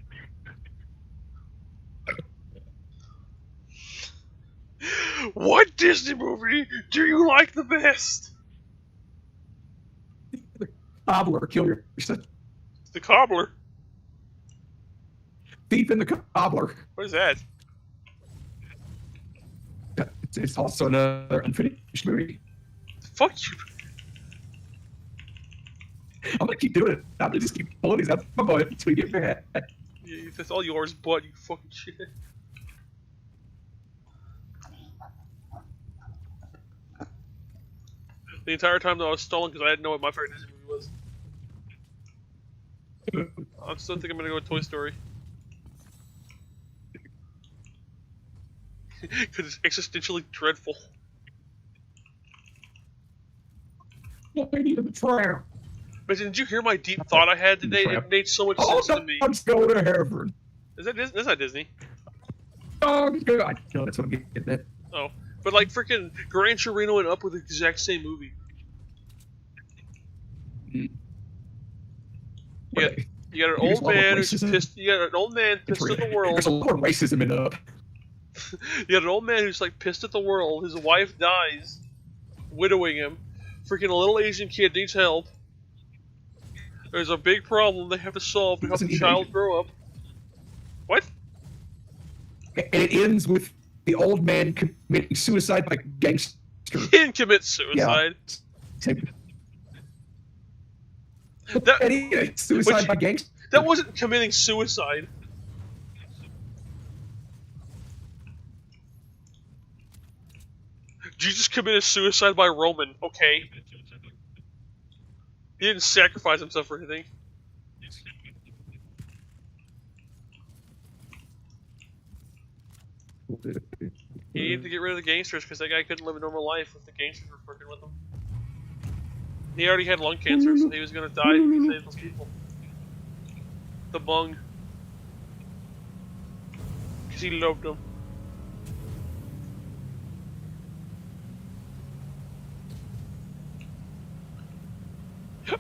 What Disney movie do you like the best? Cobbler, kill yourself. The Cobbler. Thief in the Cobbler. What is that? It's also another unfinished movie. Fuck you. I'm gonna keep doing it. I'm gonna just keep pulling these out of my butt until we get mad. Yeah, that's all yours, bud. You fucking shit. The entire time that I was stalling because I didn't know what my favorite Disney movie was. I still think I'm gonna go with Toy Story. Because it's existentially dreadful. Lady in the Tramp. But did you hear my deep thought I had today? It made so much sense to me. Let's go to heaven. Is that Disney? That's not Disney. Oh, God. No, that's what I'm getting at. Oh. But like freaking Gran Torino and Up were the exact same movie. Yeah. You got an old man who's pissed. You got an old man pissed at the world. There's a lot of racism in Up. You got an old man who's like pissed at the world. His wife dies, widowing him. Freaking a little Asian kid needs help. There's a big problem they have to solve to help the child grow up. What? And it ends with the old man committing suicide by gangster. He didn't commit suicide. Yeah. Suicide by gangster. That wasn't committing suicide. Jesus committed suicide by Roman, okay. He didn't sacrifice himself for anything. He needed to get rid of the gangsters because that guy couldn't live a normal life if the gangsters were working with him. He already had lung cancer, so he was gonna die to save those people. The Bung. Because he loved them.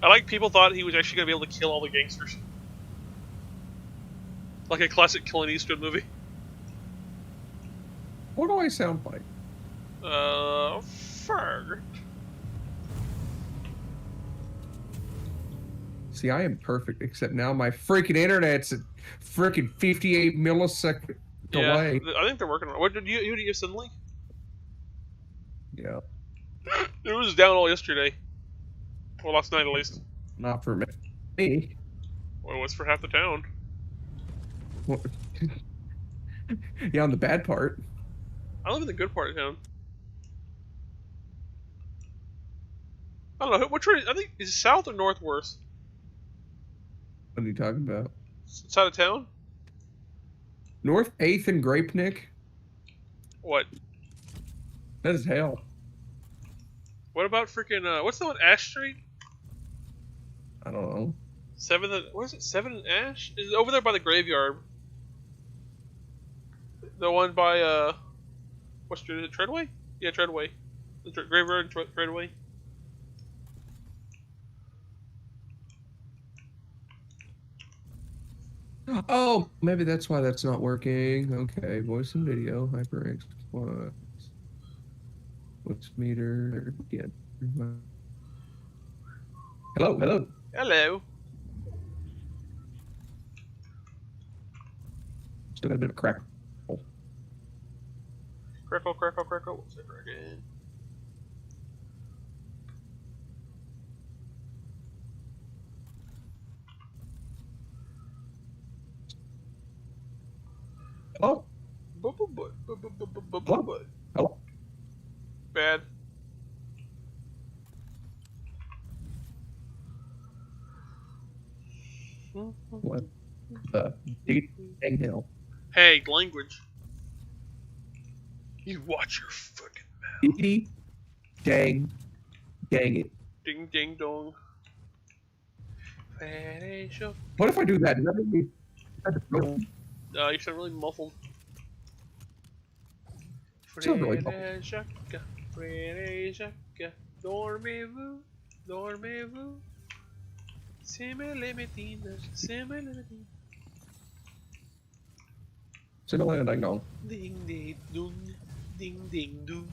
I like people thought he was actually gonna be able to kill all the gangsters. Like a classic Clint Eastwood movie. What do I sound like? Ferg. See, I am perfect, except now my freaking internet's at freaking 58 millisecond delay. Yeah, I think they're working on it. What did you use Suddenly? Yeah. It was down all yesterday. Well, last night at least. Not for me. Well, it was for half the town. Yeah, on the bad part. I live in the good part of town. I don't know, which way, I think, is it south or north worse? What are you talking about? Side of town? North 8th and Grapeneck? What? That is hell. What about freaking, what's the one, Ash Street? I don't know. 7th and, what is it, 7th and Ash? Is it over there by the graveyard? The one by, what street is it, Treadway? Yeah, Treadway. The graveyard and Treadway. Oh, maybe that's why that's not working. Okay, voice and video, HyperX Plus. What's meter? Yeah. Hello, hello. Hello. Still got a bit of crack. Crackle, crackle, crackle. What's it again? Hello? Hello? Hello? Bad. What the dang hell? Hey, language. You watch your fucking mouth. Diddy dang it. Ding ding dong. What if I do that? You sound really muffled. Sounds really Dormez-vous, dormez-vous. Similimitina, similimitina. Ding Ding ding dong. Ding ding dong.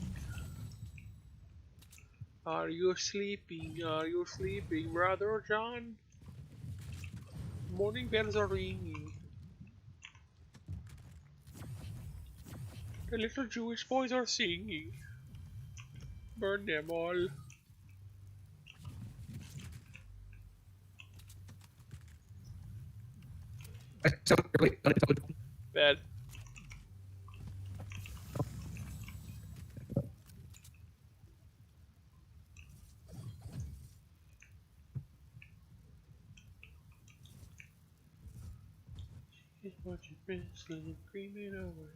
Are you sleeping? Are you sleeping, Brother John? Morning bells are ringing. The little Jewish boys are singing. Burn them all. Bad. Watch it wrestling, creaming over.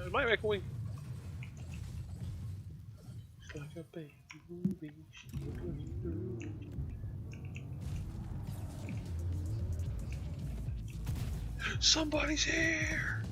Am I echoing? It's like a baby moving. Somebody's here!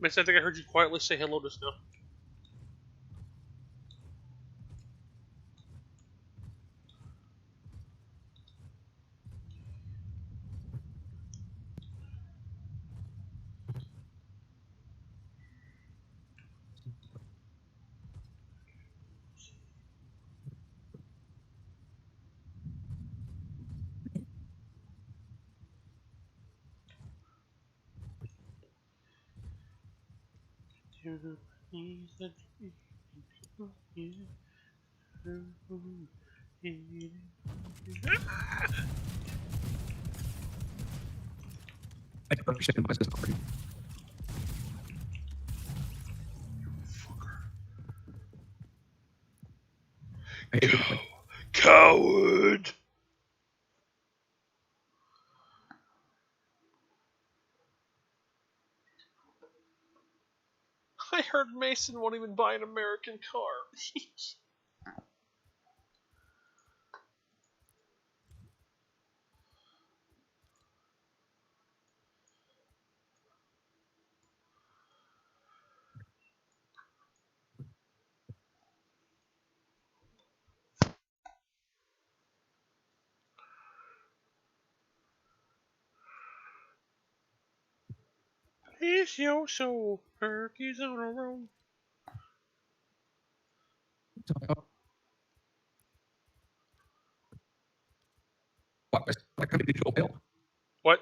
Miss, I think I heard you quietly say hello just now. I can understand my system already. I hate it. Coward! I heard Mason won't even buy an American car. It's your soul, turkeys on a roll. What? Like kind of digital film. What?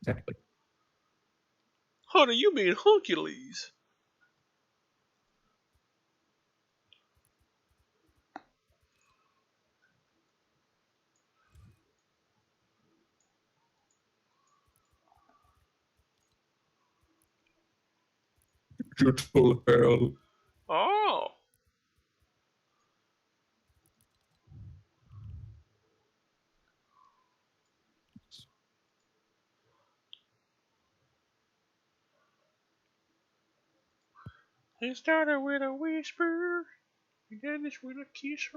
Exactly. Honey, you mean Hercules? Digital hell. Oh. It started with a whisper, and then it's with a kiss.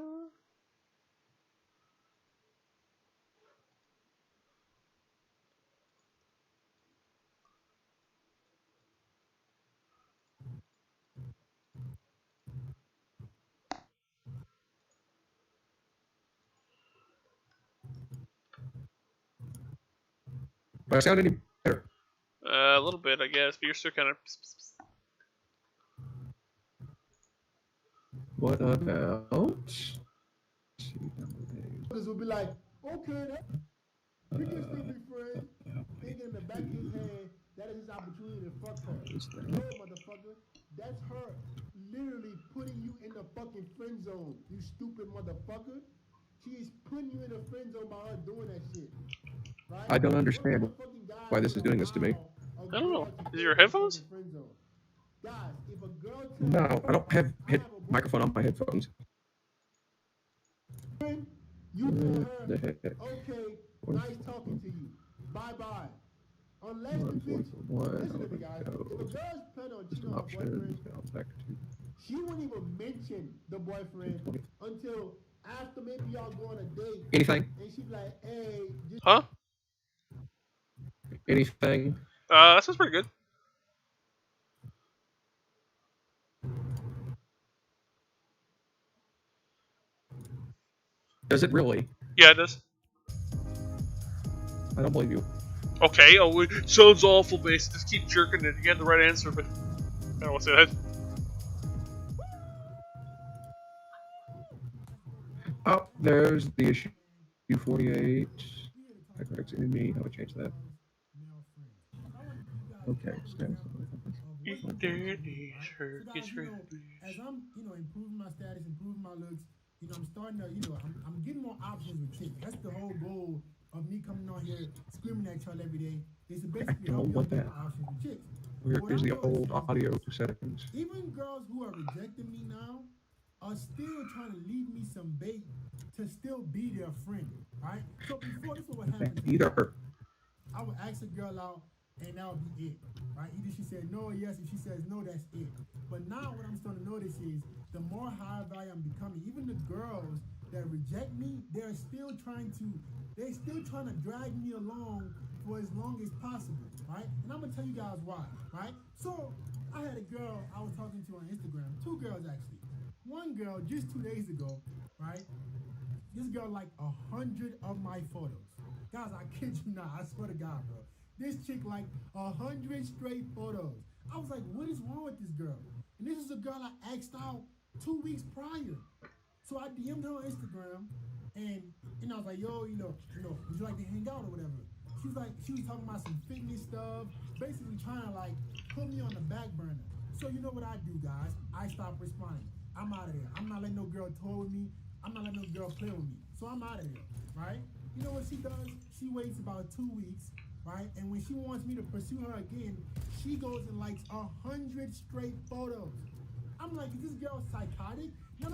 Do I sound any better? A little bit, I guess, but you're still kind of. What about? Will be like, okay, he can still be friends. Thinking in the back of his head, that is his opportunity to fuck her. No, motherfucker, that's her literally putting you in the fucking friend zone. You stupid motherfucker. She is putting you in the friend zone by her doing that shit. Right? I don't understand why this is doing this to me. I don't know. Is it your headphones? Guys, if a girl No, I don't have microphone on my headphones. You tell her, The heck? okay, nice talking to you. Bye-bye. Unless the bitch, listen to me, guys. If a girl's planning on cheating on her boyfriend, she won't even mention the boyfriend until after maybe y'all go on a date. Anything? And she be like, hey, just... Huh? Anything? That sounds pretty good. Does it really? Yeah, it does. I don't believe you. Okay, oh, it sounds awful, base. Just keep jerking it. You had the right answer, but I don't want to say that. Oh, there's the issue. U48. Corrects me. How would change that? Okay. As I'm, improving my status, improving my looks, I'm starting to, I'm getting more options with chicks. That's the whole goal of me coming on here screaming at y'all every day. Is to basically help y'all get more options with chicks. Here's the old audio settings. Even girls who are rejecting me now are still trying to leave me some bait to still be their friend, right? So before, this is what happened. Either. I would ask a girl out, and that would be it, right? Either she said no or yes, if she says no, that's it. But now what I'm starting to notice is the more high value I'm becoming, even the girls that reject me, they're still trying to drag me along for as long as possible, right? And I'm gonna tell you guys why, right? So I had a girl I was talking to on Instagram, 2 girls actually. One girl just 2 days ago, right? This girl liked 100 of my photos. Guys, I kid you not, I swear to God, bro. This chick liked 100 straight photos. I was like, what is wrong with this girl? And this is a girl I asked out 2 weeks prior. So I DM'd her on Instagram, and I was like, yo, would you like to hang out or whatever? She was talking about some fitness stuff, basically trying to like put me on the back burner. So you know what I do, guys? I stop responding. I'm out of there. I'm not letting no girl toy with me. I'm not letting no girl play with me. So I'm out of there, right? You know what she does? She waits about 2 weeks, right? And when she wants me to pursue her again, she goes and likes 100 straight photos. I'm like, is this girl psychotic? No.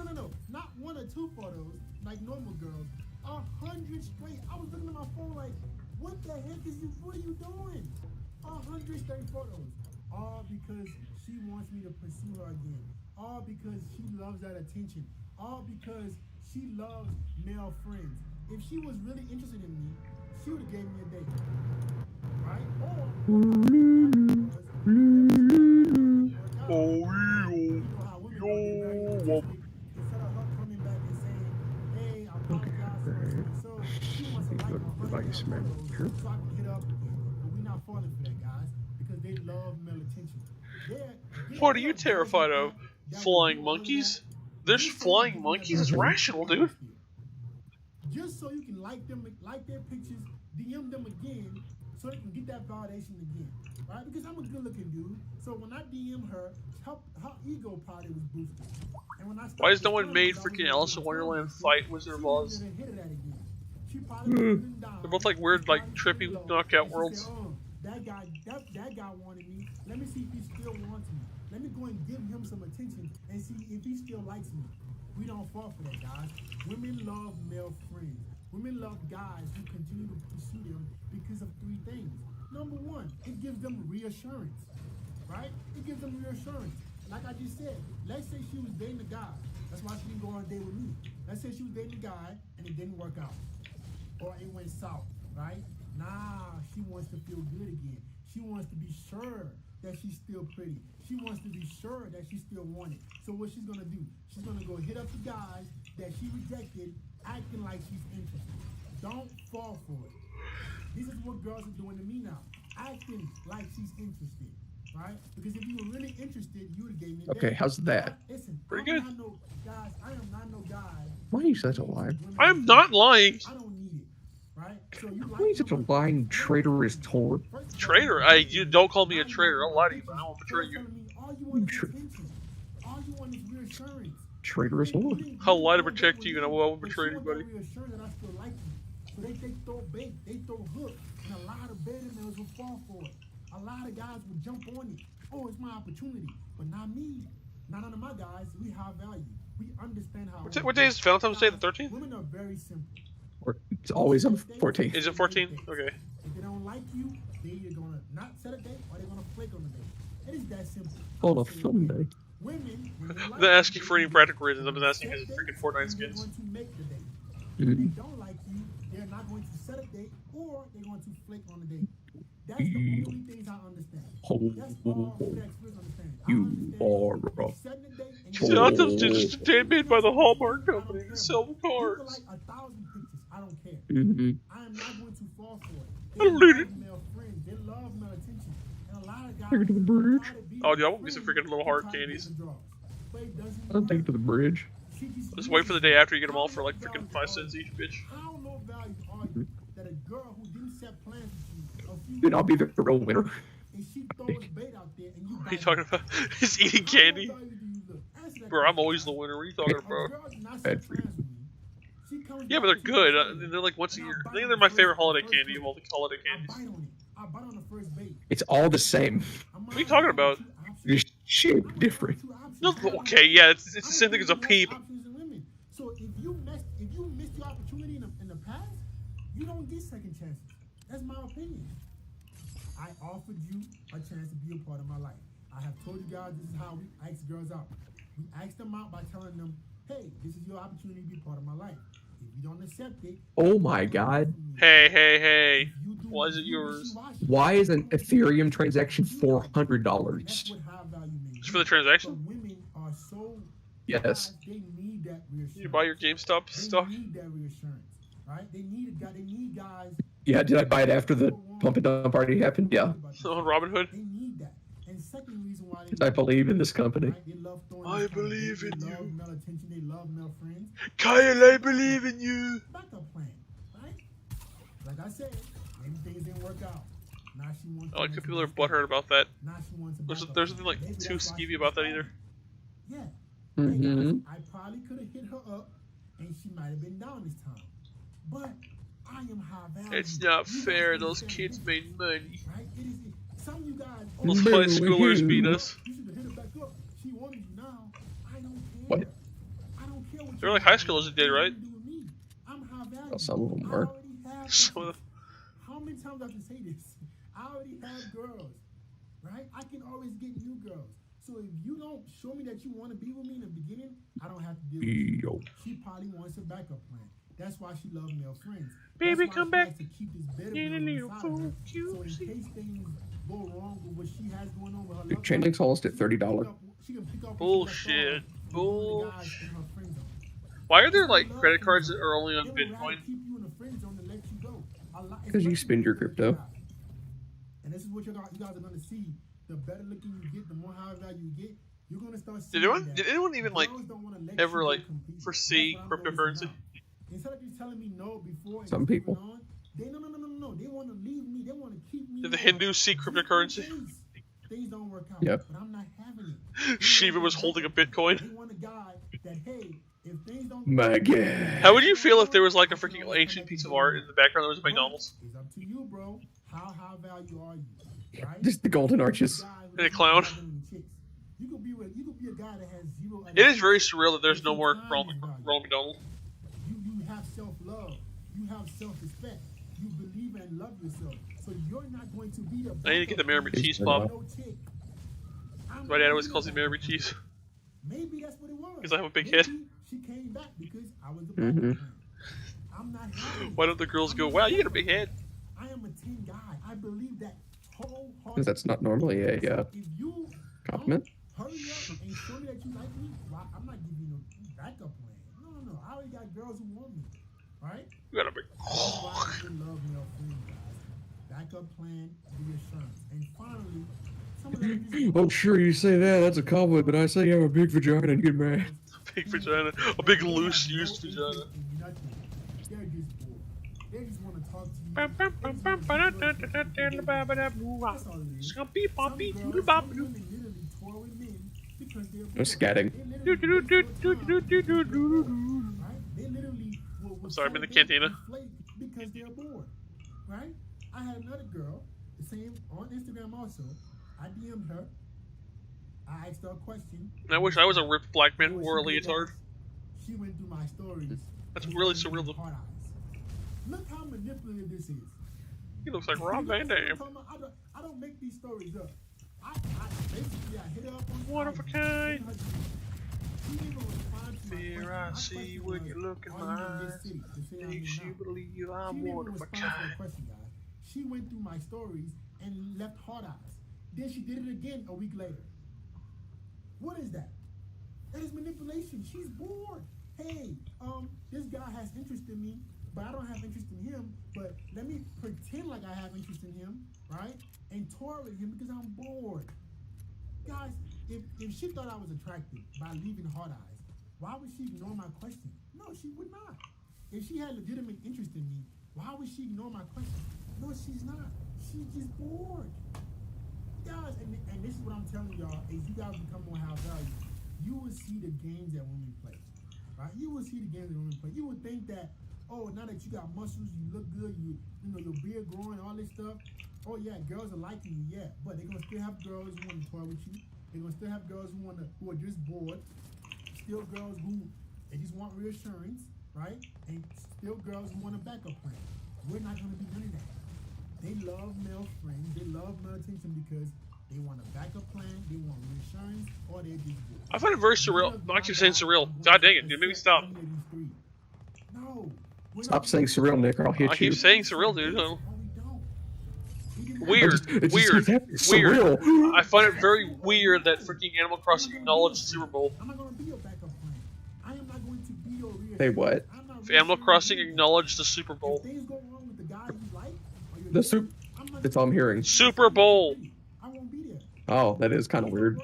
Not 1 or 2 photos, like normal girls. 100 straight. I was looking at my phone like, what the heck what are you doing? 100 straight photos. All because she wants me to pursue her again. All because she loves that attention. All because she loves male friends. If she was really interested in me, she would have gave me a date. Right? Instead of her coming back and saying, hey, I apologize so she wants to like 100 so I can hit up again. But we're not falling for that, guys, because they love male attention. What are you terrified of? Flying monkeys? There's flying monkeys? It's rational, dude. Just so you can like their pictures, DM them again, so they can get that validation again, right? Because I'm a good-looking dude, so when I DM her, her ego probably was boosted. And when why has no one made freaking Alice in Wonderland fight Wizard of Oz? They're both like weird, like trippy knockout worlds. That guy wanted me. Let me see if he still wants me. Let me go and give him some attention and see if he still likes me. We don't fall for that, guys. Women love male friends. Women love guys who continue to pursue them because of 3 things. Number 1, it gives them reassurance, right? It gives them reassurance. Like I just said, let's say she was dating a guy. That's why she didn't go on a date with me. Let's say she was dating a guy and it didn't work out. Or it went south, right? Nah, she wants to feel good again. She wants to be sure that she's still pretty. She wants to be sure that she's still wanted. So what she's gonna do? She's gonna go hit up the guys that she rejected, acting like she's interested. Don't fall for it. This is what girls are doing to me now, acting like she's interested, right? Because if you were really interested, you would have gave me. Okay, how's that? Listen, Pretty I'm good. Not no, guys, I am not no guy. Why are you such a liar? I am not lying. I don't need it, right? So you Why are you such a lying, traitorous whore? Traitor? You don't call me a traitor. I'll lie to you, but I won't betray you. All you want is attention. All you want is reassurance. Traitorous whore. I'll lie to protect you, and I won't betray anybody. Reassurance that I still like you. So they throw bait, they throw hook, and a lot of beta males will fall for it. A lot of guys will jump on it. Oh, it's my opportunity, but not me. Not none of my guys. We have value. We understand how. What day is Valentine's Day? The 13th? Women are very simple. Or it's always on 14th. Is it 14? Okay. If they don't like you, they either gonna not set a date or they're gonna flake on the date. It is that simple. On a Sunday. Women, when they like I'm not asking you, for any practical reasons. I'm just asking set because a freaking date, Fortnite and skins. They're going to make the date. If Mhm. they don't like you, they're not going to set a date or they're going to flake on the date. That's the only things I understand. That's all flex understand. I You understand are you setting the date and Oh. See, I'm just made by the Hallmark Company to sell the You can cards. like 1,000 pictures. I don't care. Mhm. I am not going to fall for it. I don't need it. love male friends. They love male attention. And a lot of guys Take it to the bridge. try to be Oh, a dude, I want me some friend freaking little hard to try to candies. get the draws. But it doesn't I'll take it work. to the bridge. She Just wait for the day after you get them all for like freaking 5 cents each, bitch. How low value are you that a girl who didn't set plans with you a few Dude, I'll be the years real winner. and she throws bait out there and you What are you talking about? He's eating candy? Bro, I'm always the winner. What are you talking about? Bad for you. Yeah, but they're good. They're like once a year. I think they're my favorite holiday candy of all the holiday candies. I bite on the first bait. It's all the same. What are you talking about? Just shaped different. No, okay, yeah, it's the same thing as a peep. So if you missed your opportunity in the past, you don't get second chances. That's my opinion. I offered you a chance to be a part of my life. I have told you guys this is how we ask girls out. We ask them out by telling them, hey, this is your opportunity to be part of my life. If you don't accept it, Oh my god. Hey. Why is it yours? Why is an Ethereum transaction That's $400? what high value means. Just for the So transaction? women are so Yes. guys, they need that reassurance. You buy your GameStop They stuff? need that reassurance, right? They need guys. Yeah, did I buy it after the pump and dump party happened? Yeah. On Robinhood? They need that. And second reason why they Because I believe in this company. right? They love throwing I this kind of believe bait. in They you. love male attention. They love male friends. Kyle, I believe in you. Backup plan, right? Like I said, maybe things didn't work out. Now she wants. I like that people are butthurt about that. Now she wants a There's backup nothing plan. like Maybe too that's why skeevy she about that was either. Yeah. Mm-hmm. I probably could have hit her up, and she might have been down this time. But I am high value. It's not You fair. guys Those understand kids this, made money. right? It is. Some of you guys. Those Boo, high schoolers boo. beat us. You should have hit her back up. She wanted you now. I don't care. What? I don't care what They're you like do. high schoolers that did, right? What do with me? I'm high value. Well, some of them I were. already have Some of bitches. How many times do I have to say this? I already have girls, right? I can always get new girls. So if you don't show me that you want to be with me in the beginning, I don't have to deal with you. Yo. She probably wants a backup plan. That's why she loves male friends. Baby, That's why come she back. likes to keep this better Need a man little inside her. fool, So in cutesy. case things go wrong with what she has going on with her Dude, love chain life, link's almost at $30. she can pick up Bullshit. with one of the guys in her friend zone. Why are there like credit cards that are only on They would rather Bitcoin? keep you in the friend zone than let you go. Because you spend your crypto. And this is what you guys are going to see. The better looking you get, the more high value you get, you're going to start seeing Did anyone even like girls don't wanna let ever, you go like, compete. foresee That's what I'm cryptocurrency? noticing now. Instead of you telling me no before and Some just people. moving on, they no. They want to leave me. They want to keep me. Did the there. Hindus see Just in cryptocurrency? case Things don't work out. Yep. But I'm not having it. Shiva was holding a Bitcoin. They want a guy that, hey, if things don't My God. How would you feel if there was like a freaking ancient piece of art in the background that was a McDonald's? It's up to you, bro. How high value are you? Right? Just the golden arches. And a clown. You could be a guy that has zero. It is very surreal that there's no more Ronald McDonald. You have self-love. You have self-respect. You believe and love yourself. So you're not going to be a. I need to get the Mary Cheese Pop. My dad always calls me Mary Cheese. Maybe that's what it was. 'Cause I have a big Maybe head. She came back because I was the Mhm. backup plan. I'm not happy. Why don't the girls go, wow, you got a big head? I am a 10 guy. I believe that wholeheartedly. Because that's not normally a If you compliment. don't hurry up and show me that you like me, well, I'm not giving you no backup plan. No. I already got girls who want me, right? You got a big. That's why I love male friends, guys. backup plan, reassurance. And finally, some of them just Oh, sure, you say that. That's a compliment, but I say you have a big vagina and get mad. Big vagina. A big loose used vagina. They're just bored. They just want to talk to you. Bum, bum, bum, bum, ba-da-da-da-da-da-da-da-ba-ba-da-boo-wah. That's all it is. Scumpy, Some poppy, girls, doodle some bop, women literally tour with men because they're No bored. scatting. They doo doo literally doo waste doo their doo time doo doo because doo they're doo bored, doo. right? They literally will Sorry, I'm in the celebrate cantina. and flake because they're bored, right? I had another girl, the same on Instagram also. I DM'd her. I asked her a question. I wish I was a ripped black man You know who wore a what she did leotard. next? She went through my stories. That's and really started surreal. giving hard eyes. Look how manipulative this is. He looks like Rob Van Dam. I don't make these stories up. I basically I hit her up on One of a IG, kind. hit her DM. She didn't even respond to my Fear question. I My see question when was, you look in "Are my you in this eyes. city?" The city I'm in Makes you now. believe She I'm didn't one even of a respond to kind. that question, guys. She went through my stories and left hard eyes. Then she did it again a week later. What is that? That is manipulation. She's bored. Hey, this guy has interest in me, but I don't have interest in him. But let me pretend like I have interest in him, right? And tour with him because I'm bored. Guys, if she thought I was attractive by leaving hard eyes, why would she ignore my question? No, she would not. If she had legitimate interest in me, why would she ignore my question? No, she's not. She's just bored. Guys, and this is what I'm telling y'all, as you guys become more high value, you will see the games that women play. Right? You will see the games that women play. You would think that, oh, now that you got muscles, you look good, you know, your beard growing, all this stuff. Oh yeah, girls are liking you, yeah. But they're gonna still have girls who want to toy with you. They're gonna still have girls who are just bored. Still girls who they just want reassurance, right? And still girls who want a backup plan. We're not gonna be none of that. They love male friends, they love male attention because they want a backup plan, they want reassurance, or they're just bored. I find it very surreal. I'm actually saying surreal. God dang it, dude. Maybe stop. No. Stop saying surreal, Nick, or I'll hit I you. keep saying surreal, dude. No, we don't. Weird. It just Weird. keeps Weird. surreal. I find it very weird that freaking Animal Crossing acknowledged Super Bowl. I'm not going to be your backup plan. I am not going to be your reassurance. Say what? I'm not If Animal reassuring Crossing you. acknowledged the Super If Bowl. things go wrong with the guy you like, or you're The Super. I'm not That's all I'm hearing. Super Bowl. I won't be there. Oh, that is kind of weird.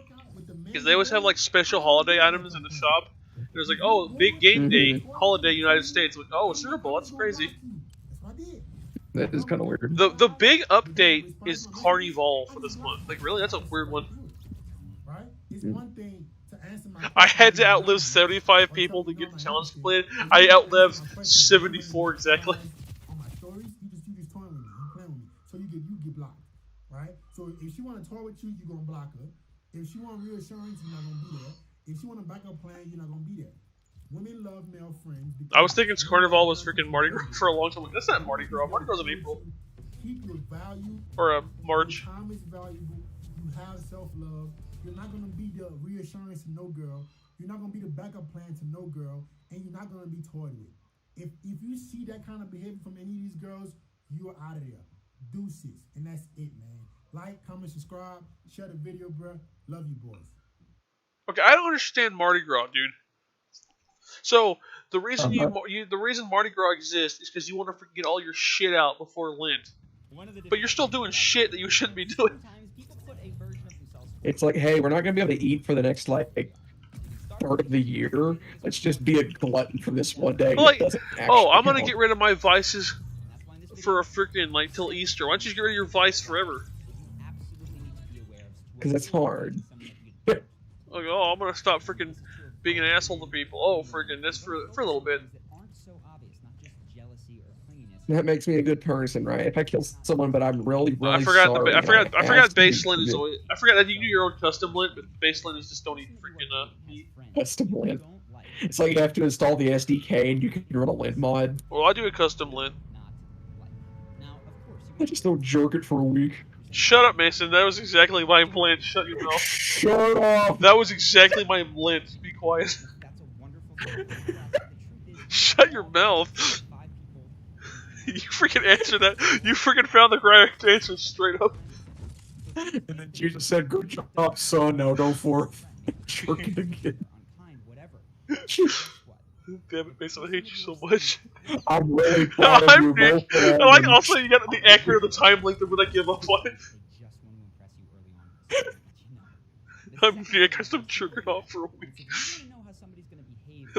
Because they always have like special holiday items in the shop. There's like, oh, big game day, holiday United States. Like, oh, Super Bowl, that's crazy. That's what I did. That is kind of weird. The big update is Carnival for this month. Like, really? That's a weird one. Right? It's one thing to answer my I had to outlive 75 people to get the challenge completed. I outlived 74 exactly. On my stories, you just toying with me, you playing with me, so you get blocked, right? So if she want to toy with you, you gonna block her. If she want reassurance, you're not gonna be there. If she want a backup plan, you're not gonna be there. Women love male friends. I was thinking Carnival was freaking Mardi Gras for a long time. Like, that's not Mardi Gras. Mardi Gras in April. Keep your value. Or March. Your time is valuable. You have self-love. You're not gonna be the reassurance to no girl. You're not gonna be the backup plan to no girl, and you're not gonna be toyed with. If you see that kind of behavior from any of these girls, you are out of there. Deuces, and that's it, man. Like, comment, subscribe, share the video, bro. Love you, boys. Okay, I don't understand Mardi Gras, dude. So the reason the reason Mardi Gras exists is because you want to get all your shit out before Lent. But you're still doing shit that you shouldn't be doing. It's like, hey, we're not gonna be able to eat for the next like part of the year. Let's just be a glutton for this one day. Like, It doesn't oh, I'm actually gonna count. get rid of my vices for a freaking like till Easter. Why don't you just get rid of your vice forever? Because it's hard. Like, oh, I'm gonna stop freaking being an asshole to people. Oh, freaking this for a little bit. That makes me a good person, right? If I kill someone, but I'm really, really I forgot. sorry. I forgot. I forgot. asked you Base to Lent is forgive- always. I forgot that you do your own custom Lent, but base Lent is just don't eat freaking meat. custom lint. It's like you have to install the SDK and you can run a lint mod. Well, I do a custom Lent. I just don't jerk it for a week. Shut up, Mason. That was exactly my Lent. Shut your mouth. Shut up! That was exactly my Lent. Be quiet. Shut your mouth. You freaking answered that. You freaking found the correct answer straight up. And then Jesus said, "Good job, son. Now go forth, jerk it again." Damn it, Mason, I hate you so much. I'm really proud of I'm you Nick. both. I like also you got the accurate the time length of when I give up on it. I'm Nick. I stopped jerking off for a week.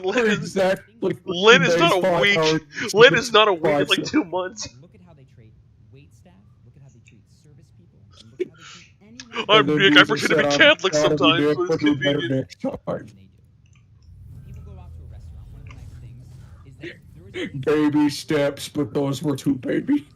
Lynn is, Exactly. Lynn is not a 5 week. hours. Lynn is not a week. It's like Process. 2 months. Look at how they treat wait staff. Look at how they treat service people. And look at how they treat anyone. I'm And then Nick. I Jesus pretend to be said, Catholic "I'm proud of you, sometimes, Nick, so it's but do better convenient. next time." They do. People go out to a restaurant. One of the nice things is that there is Baby steps, but those were too baby.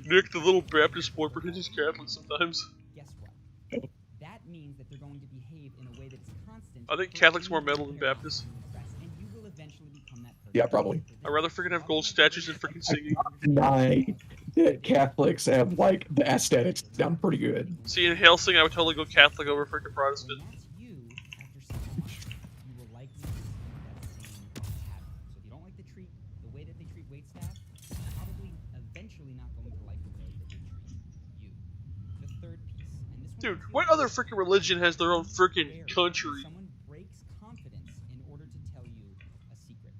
Nick, the little Baptist boy, pretends he's Catholic sometimes. guess what? That means that they're going to behave in a way that's constant. I think for Catholics more any metal than interaction Baptists. with press, and you will eventually become that person. Yeah, probably. I'd rather freaking have gold statues than freaking singing. Deny that Catholics have like the aesthetics down pretty good. See, in Helsing, I would totally go Catholic over freaking Protestant. When that's you, after 6 months, you will likely see that same pattern. So if you don't like the way that they treat wait staff, you're probably eventually not going to like the way that they treat you. The third piece, and this one Dude, feels what other freaking religion has their own freaking rare. country? Someone breaks confidence in order to tell you a secret.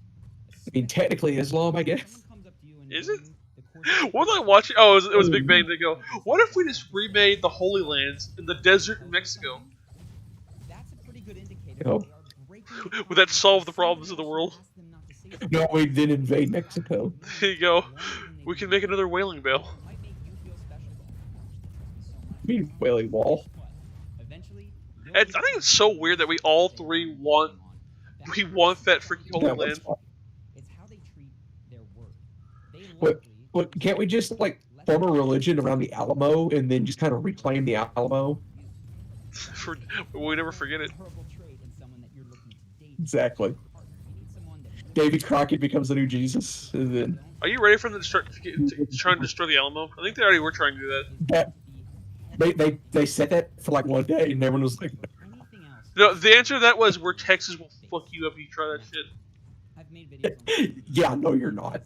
I mean, technically Islam, I guess. Someone comes up to you and Is it? during the course of What was I watching? Oh, it was Big Bang. They go, what if we just remade the Holy Lands in the desert in Mexico? That's a pretty good indicator. Oh. They are breaking Would that solve the problems of the world? Ask them not to say something. No, we did invade Mexico. There you go. We can make another whaling bell. Might make you feel special though. So much. I mean, Whaley Wall. Eventually, I think it's so weird that we all three want that freaking Holy That was Land. fun. It's how they treat their work. They What- likely But can't we just like form a religion around the Alamo and then just kind of reclaim the Alamo? For, we never forget it. horrible trait in someone that you're looking to date. Exactly. Partner. You need someone that Davy Crockett becomes the new Jesus, and then Are you ready for them to try and destroy the Alamo? I think they already were trying to do that. that they said that for like one day, and everyone was like, anything else. No, the answer to that was where Texas will fuck you up if you try that shit. I've made videos on "Yeah, no, you're not."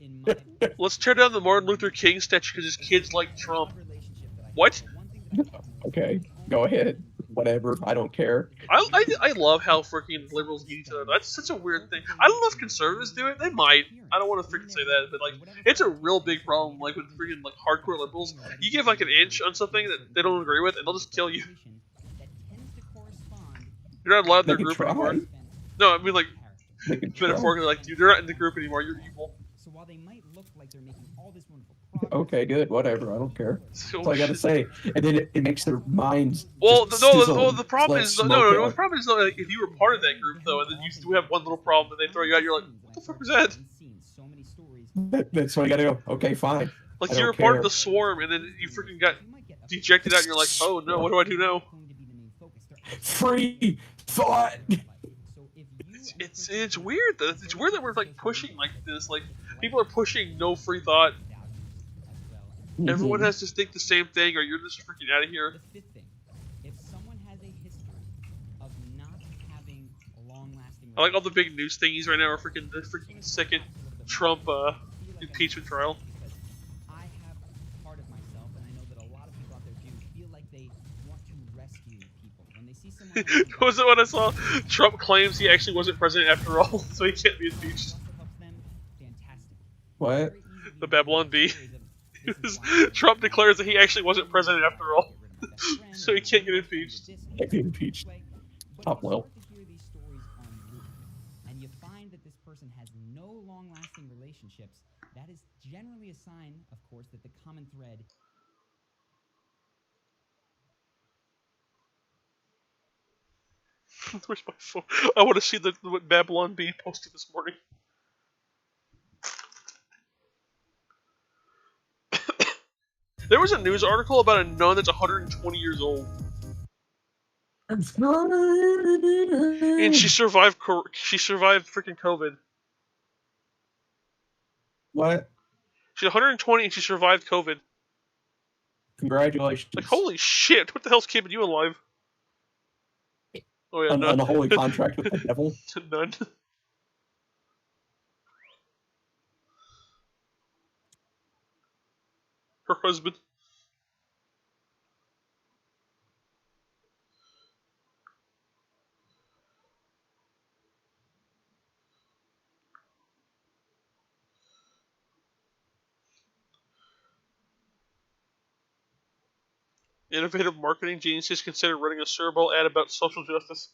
in my Let's tear down the Martin Luther King statue because his kids like Trump. relationship that I What? one thing that I love Okay, go ahead. Whatever, I don't care. I love how freaking liberals get each other. That's such a weird thing. I don't know if conservatives do it. They might. I don't want to freaking say that, but like, it's a real big problem. Like with freaking like hardcore liberals, you give like an inch on something that they don't agree with, and they'll just kill you. that tends to correspond You're not allowed in They their can group try. anymore. No, I mean like They can try. metaphorically, like dude, you're not in the group anymore. You're evil. So while they might look like they're making all this wonderful progress, Okay, good, whatever. I don't care. So, That's all I gotta say. And then it makes their minds. well, just no, sizzle the and problem let is smoke no, out. the problem is though, like, if you were part of that group though, and then you do have one little problem, and they throw you out, you're like, what the fuck was that? That's why I gotta go. Okay, fine. Like I you're a don't part care. of the swarm, and then you freaking got dejected out, and you're like, oh no, what do I do now? Free thought. It's weird though. It's weird that we're like pushing like this. Like people are pushing no free thought. Everyone has to think the same thing, or you're just freaking out of here. The fifth thing, if someone has a history of not having a long-lasting I like all the big news thingies right now are freaking the freaking second Trump impeachment trial. Because I have part of myself, and I know that a lot of people out there do feel like they want to rescue people when they see someone. What was it when I saw Trump claims he actually wasn't president after all, so he can't be impeached? Fantastic. What? The Babylon Bee. Trump declares that he actually wasn't president after all, so he can't get impeached. Can't get impeached. Top well. And you find that this person has no long-lasting relationships. That is generally a sign, of course, that the common thread. Where's my phone? I want to see what Babylon Bee posted this morning. There was a news article about a nun that's 120 years old, and she survived. She survived freaking COVID. What? She's 120 and she survived COVID. Congratulations. Like holy shit! What the hell's keeping you alive? Oh yeah, on nun. a holy contract with the devil. Nun. Her husband. Innovative marketing geniuses consider running a Super Bowl ad about social justice.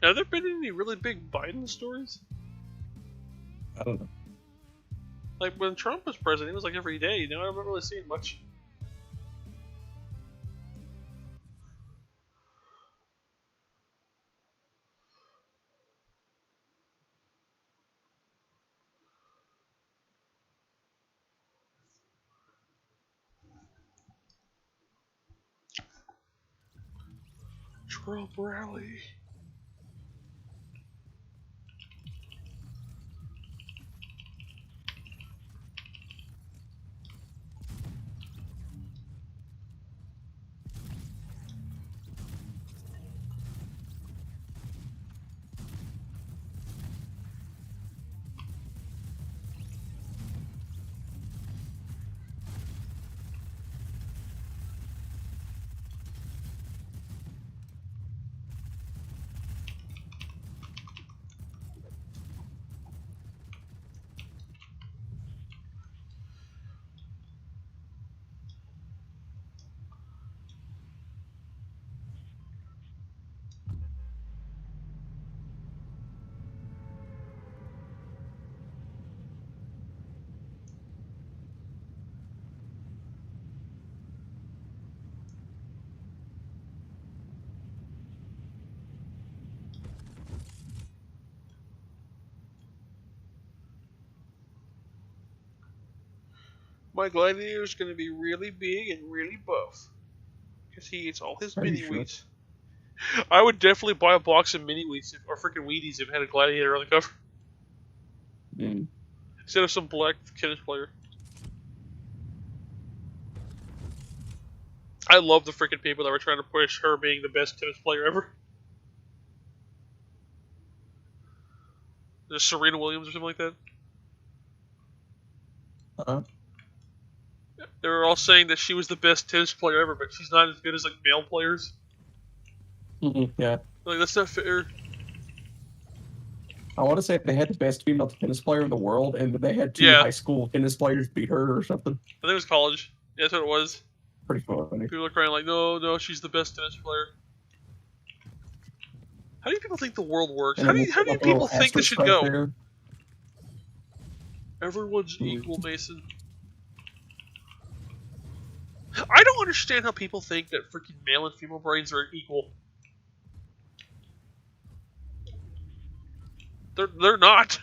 Have there been any really big Biden stories? I don't know. Like when Trump was president, it was like every day. I haven't really seen much. Trump rally. My gladiator's gonna be really big and really buff. Because he eats all his Are you mini sure? wheats. I would definitely buy a box of mini wheats or freaking Wheaties if it had a gladiator on the cover. Mm. Instead of some black tennis player. I love the freaking people that were trying to push her being the best tennis player ever. There's Serena Williams or something like that. Uh-huh. They were all saying that she was the best tennis player ever, but she's not as good as like male players. Yeah. Like that's not fair. I want to say they had the best female tennis player in the world, and they had two Yeah. high school tennis players beat her or something. I think it was college. Yeah, that's what it was. Pretty funny. People are crying like, no, she's the best tennis player. How do you people think the world works? And How do then you like a people little think this should asterisk go? right there. Everyone's equal, Mason. I don't understand how people think that freaking male and female brains are equal. They're not.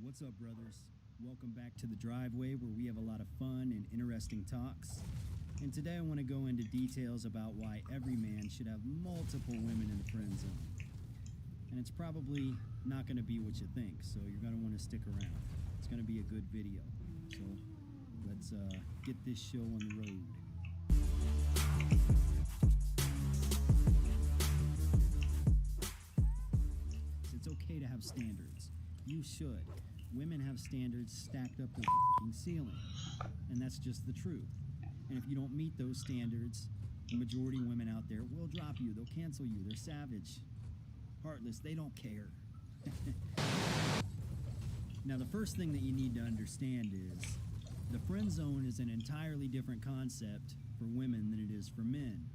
What's up, brothers? Welcome back to the driveway where we have a lot of fun and interesting talks. And today I want to go into details about why every man should have multiple women in the friend zone. And it's probably not going to be what you think, so you're going to want to stick around. It's going to be a good video. So let's get this show on the road. have standards. You should. Women have standards stacked up to the fucking ceiling. And that's just the truth. And if you don't meet those standards, the majority of women out there will drop you. They'll cancel you. They're savage. Heartless. They don't care. Now, the first thing that you need to understand is the friend zone is an entirely different concept for women than it is for men.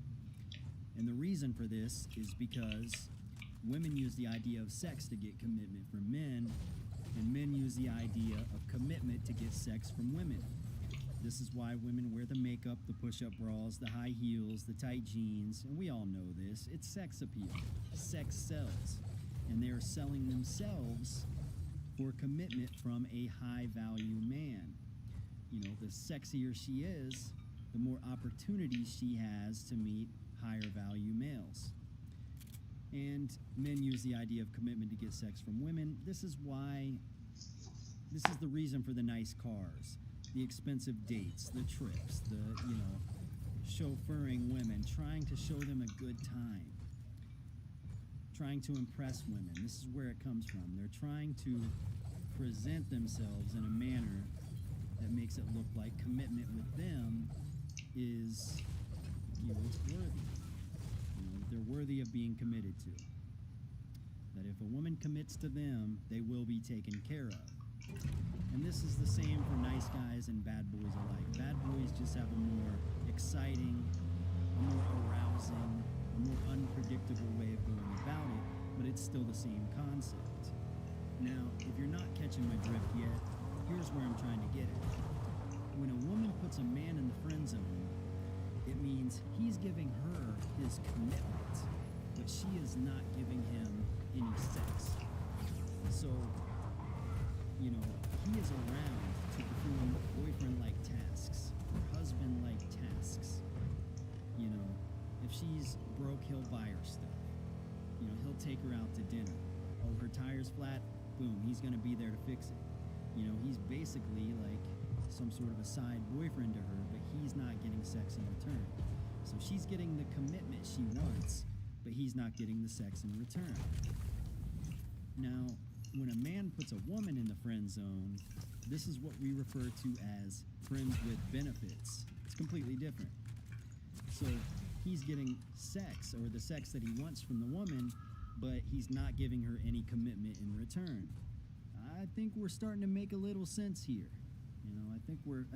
And the reason for this is because women use the idea of sex to get commitment from men, and men use the idea of commitment to get sex from women. This is why women wear the makeup, the push-up bras, the high heels, the tight jeans, and we all know this. It's sex appeal. Sex sells. And they are selling themselves for commitment from a high-value man. You know, the sexier she is, the more opportunities she has to meet higher-value males. And men use the idea of commitment to get sex from women. This is the reason for the nice cars, the expensive dates, the trips, the, chauffeuring women, trying to show them a good time, trying to impress women. This is where it comes from. They're trying to present themselves in a manner that makes it look like commitment with them is, it's worthy. They're worthy of being committed to. That if a woman commits to them, they will be taken care of. And this is the same for nice guys and bad boys alike. Bad boys just have a more exciting, a more arousing, a more unpredictable way of going about it, but it's still the same concept. Now, if you're not catching my drift yet, here's where I'm trying to get at. When a woman puts a man in the friend zone, it means he's giving her his commitment, but she is not giving him any sex. So, he is around to perform boyfriend-like tasks, or husband-like tasks. If she's broke, he'll buy her stuff. He'll take her out to dinner. Oh, her tire's flat? Boom, he's gonna be there to fix it. He's basically like some sort of a side boyfriend to her, but he's not getting sex in return. So she's getting the commitment she wants, but he's not getting the sex in return. Now, when a man puts a woman in the friend zone, this is what we refer to as friends with benefits. It's completely different. So he's getting sex, or the sex that he wants from the woman, but he's not giving her any commitment in return. I think we're starting to make a little sense here. I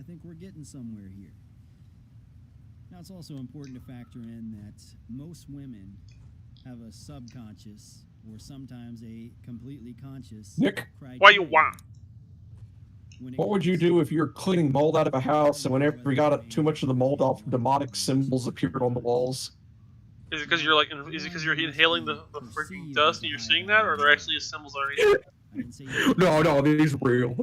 think we're getting somewhere here. Now, it's also important to factor in that most women have a subconscious, or sometimes a completely conscious Nick, criteria. Why you want? what would you do if you're cleaning mold out of a house and whenever we got too much of the mold off, demonic symbols appeared on the walls? Is it because you're inhaling the freaking dust and you're seeing that, or are there actually symbols already? No, these are real.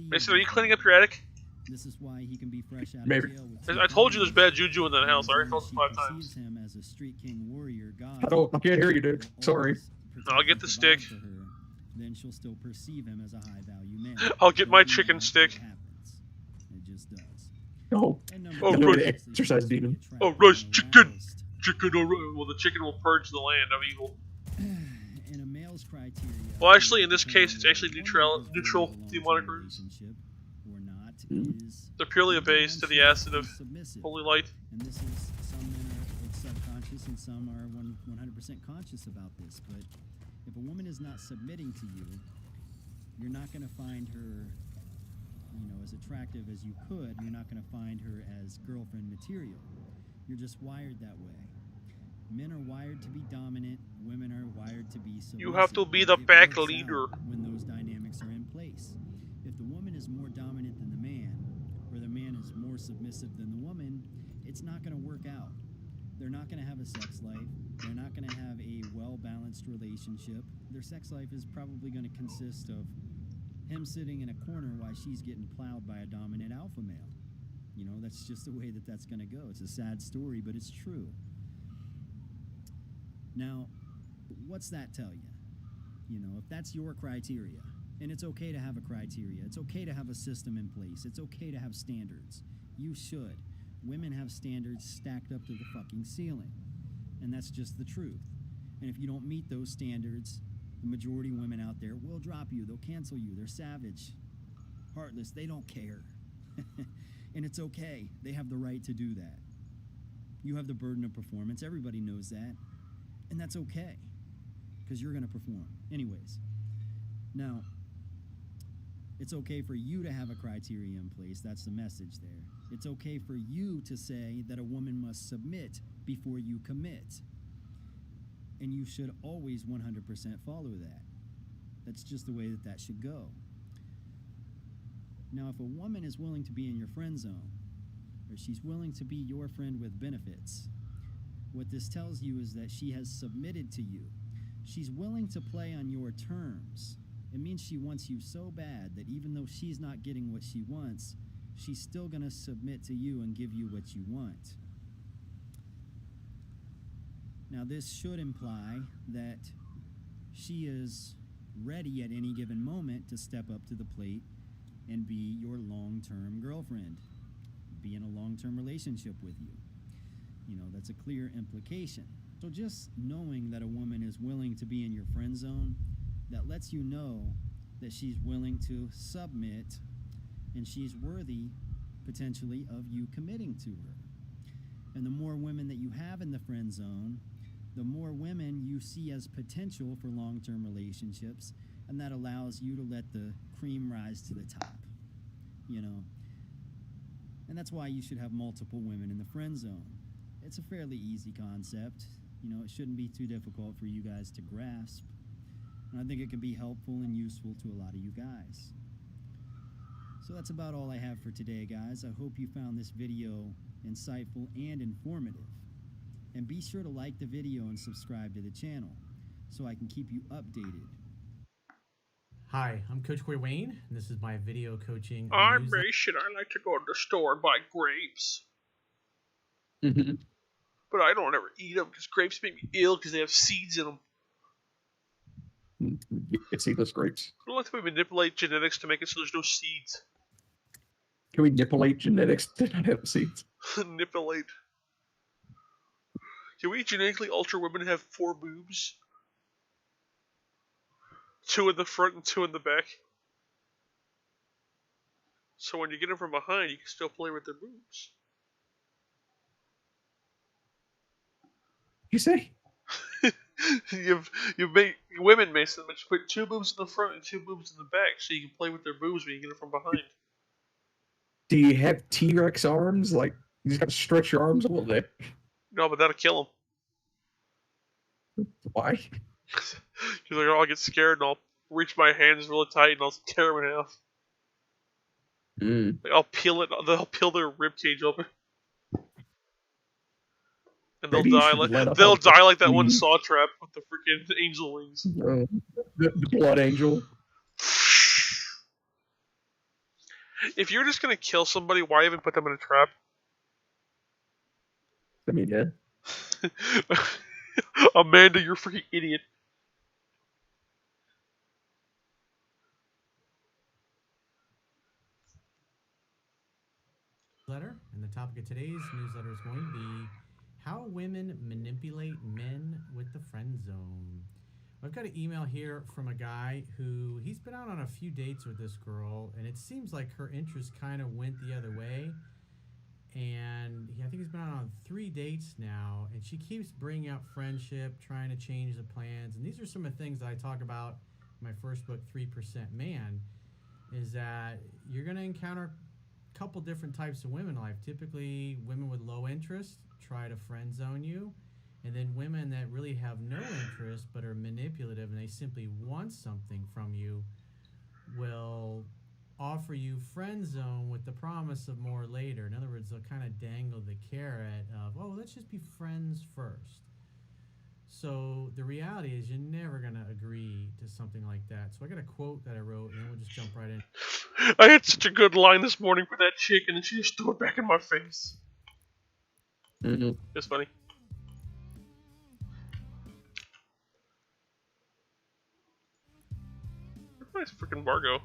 Mason, are you cleaning up your attic? This is why he can be fresh out Maybe. of jail with I told you there's bad juju in that house. I already felt it 5 times. him as a street king warrior god. I can't hear you, dude. Sorry. I'll get the stick. For her, then she'll still perceive him as a high value man. I'll get my chicken stick. It happens. It just does. Oh, Oh, no, right. the exercise demon. Oh, rice, chicken! Chicken, well, the chicken will purge the land of evil. In a male's criteria. Well, actually, in this case, it's actually neutral demonic roots. Or not is They're purely a base to the acid of submissive. holy light. And this is, some men are subconscious and some are 100% conscious about this. But if a woman is not submitting to you, you're not going to find her, as attractive as you could. You're not going to find her as girlfriend material. You're just wired that way. Men are wired to be dominant. Women are wired to be submissive. You have to be the It pack works leader. out when those dynamics are in place. If the woman is more dominant than the man, or the man is more submissive than the woman, it's not going to work out. They're not going to have a sex life. They're not going to have a well-balanced relationship. Their sex life is probably going to consist of him sitting in a corner while she's getting plowed by a dominant alpha male. That's just the way that's going to go. It's a sad story, but it's true. Now, what's that tell you? If that's your criteria, and it's okay to have a criteria, it's okay to have a system in place, it's okay to have standards. You should. Women have standards stacked up to the fucking ceiling. And that's just the truth. And if you don't meet those standards, The majority of women out there will drop you, they'll cancel you, they're savage, heartless, they don't care. And it's okay, they have the right to do that. You have the burden of performance, everybody knows that, and that's okay, because you're going to perform. Anyways, now, it's okay for you to have a criteria in place, that's the message there. It's okay for you to say that a woman must submit before you commit. And you should always 100% follow that. That's just the way that that should go. Now, if a woman is willing to be in your friend zone, or she's willing to be your friend with benefits, what this tells you is that she has submitted to you. She's willing to play on your terms. It means she wants you so bad that even though she's not getting what she wants, she's still going to submit to you and give you what you want. Now, this should imply that she is ready at any given moment to step up to the plate and be your long-term girlfriend, be in a long-term relationship with you. You know, that's a clear implication. So just knowing that a woman is willing to be in your friend zone, that lets you know that she's willing to submit and she's worthy, potentially, of you committing to her. And the more women that you have in the friend zone, the more women you see as potential for long-term relationships, and that allows you to let the cream rise to the top, you know. And that's why you should have multiple women in the friend zone. It's a fairly easy concept. You know, it shouldn't be too difficult for you guys to grasp. And I think it can be helpful and useful to a lot of you guys. So that's about all I have for today, guys. I hope you found this video insightful and informative. And be sure to like the video and subscribe to the channel so I can keep you updated. Hi, I'm Coach Corey Wayne, and this is my video coaching I'm newsletter. Mason. I like to go to the store and buy grapes. Mhm. But I don't ever eat them because grapes make me ill because they have seeds in them. It's seedless grapes. I don't like the way we manipulate genetics to make it so there's no seeds. Can we manipulate genetics to not have seeds? Manipulate. Can we genetically alter women to have 4 boobs? 2 in the front and 2 in the back. So when you get them from behind, you can still play with their boobs. You say? you make women, Mason, but you put 2 boobs in the front and 2 boobs in the back, so you can play with their boobs when you get them from behind. Do you have T-Rex arms? Like, you just got to stretch your arms a little bit. No, but that'll kill them. Why? You're like, oh, I'll get scared and I'll reach my hands really tight and I'll tear them in half. Like, I'll peel it. They'll peel their rib cage open, and they'll Maybe you die should like let up they'll on die like that one please. Saw trap with the freaking angel wings. The blood angel. If you're just gonna kill somebody, why even put them in a trap? I mean, yeah. Amanda, you're a freaking idiot. And the topic of today's newsletter is going to be how women manipulate men with the friend zone. I've got an email here from a guy who he's been out on a few dates with this girl, and it seems like her interest kind of went the other way. And I think he's been out on 3 dates now, and she keeps bringing up friendship, trying to change the plans. And these are some of the things that I talk about in my first book, 3% Man, is that you're going to encounter a couple different types of women in life. Typically, women with low interest try to friend zone you. And then women that really have no interest but are manipulative and they simply want something from you will offer you friend zone with the promise of more later. In other words, they'll kind of dangle the carrot of, oh, let's just be friends first. So the reality is you're never going to agree to something like that. So I got a quote that I wrote, and then we'll just jump right in. I had such a good line this morning for that chick, and then she just threw it back in my face. It's funny. Nice freaking Margot.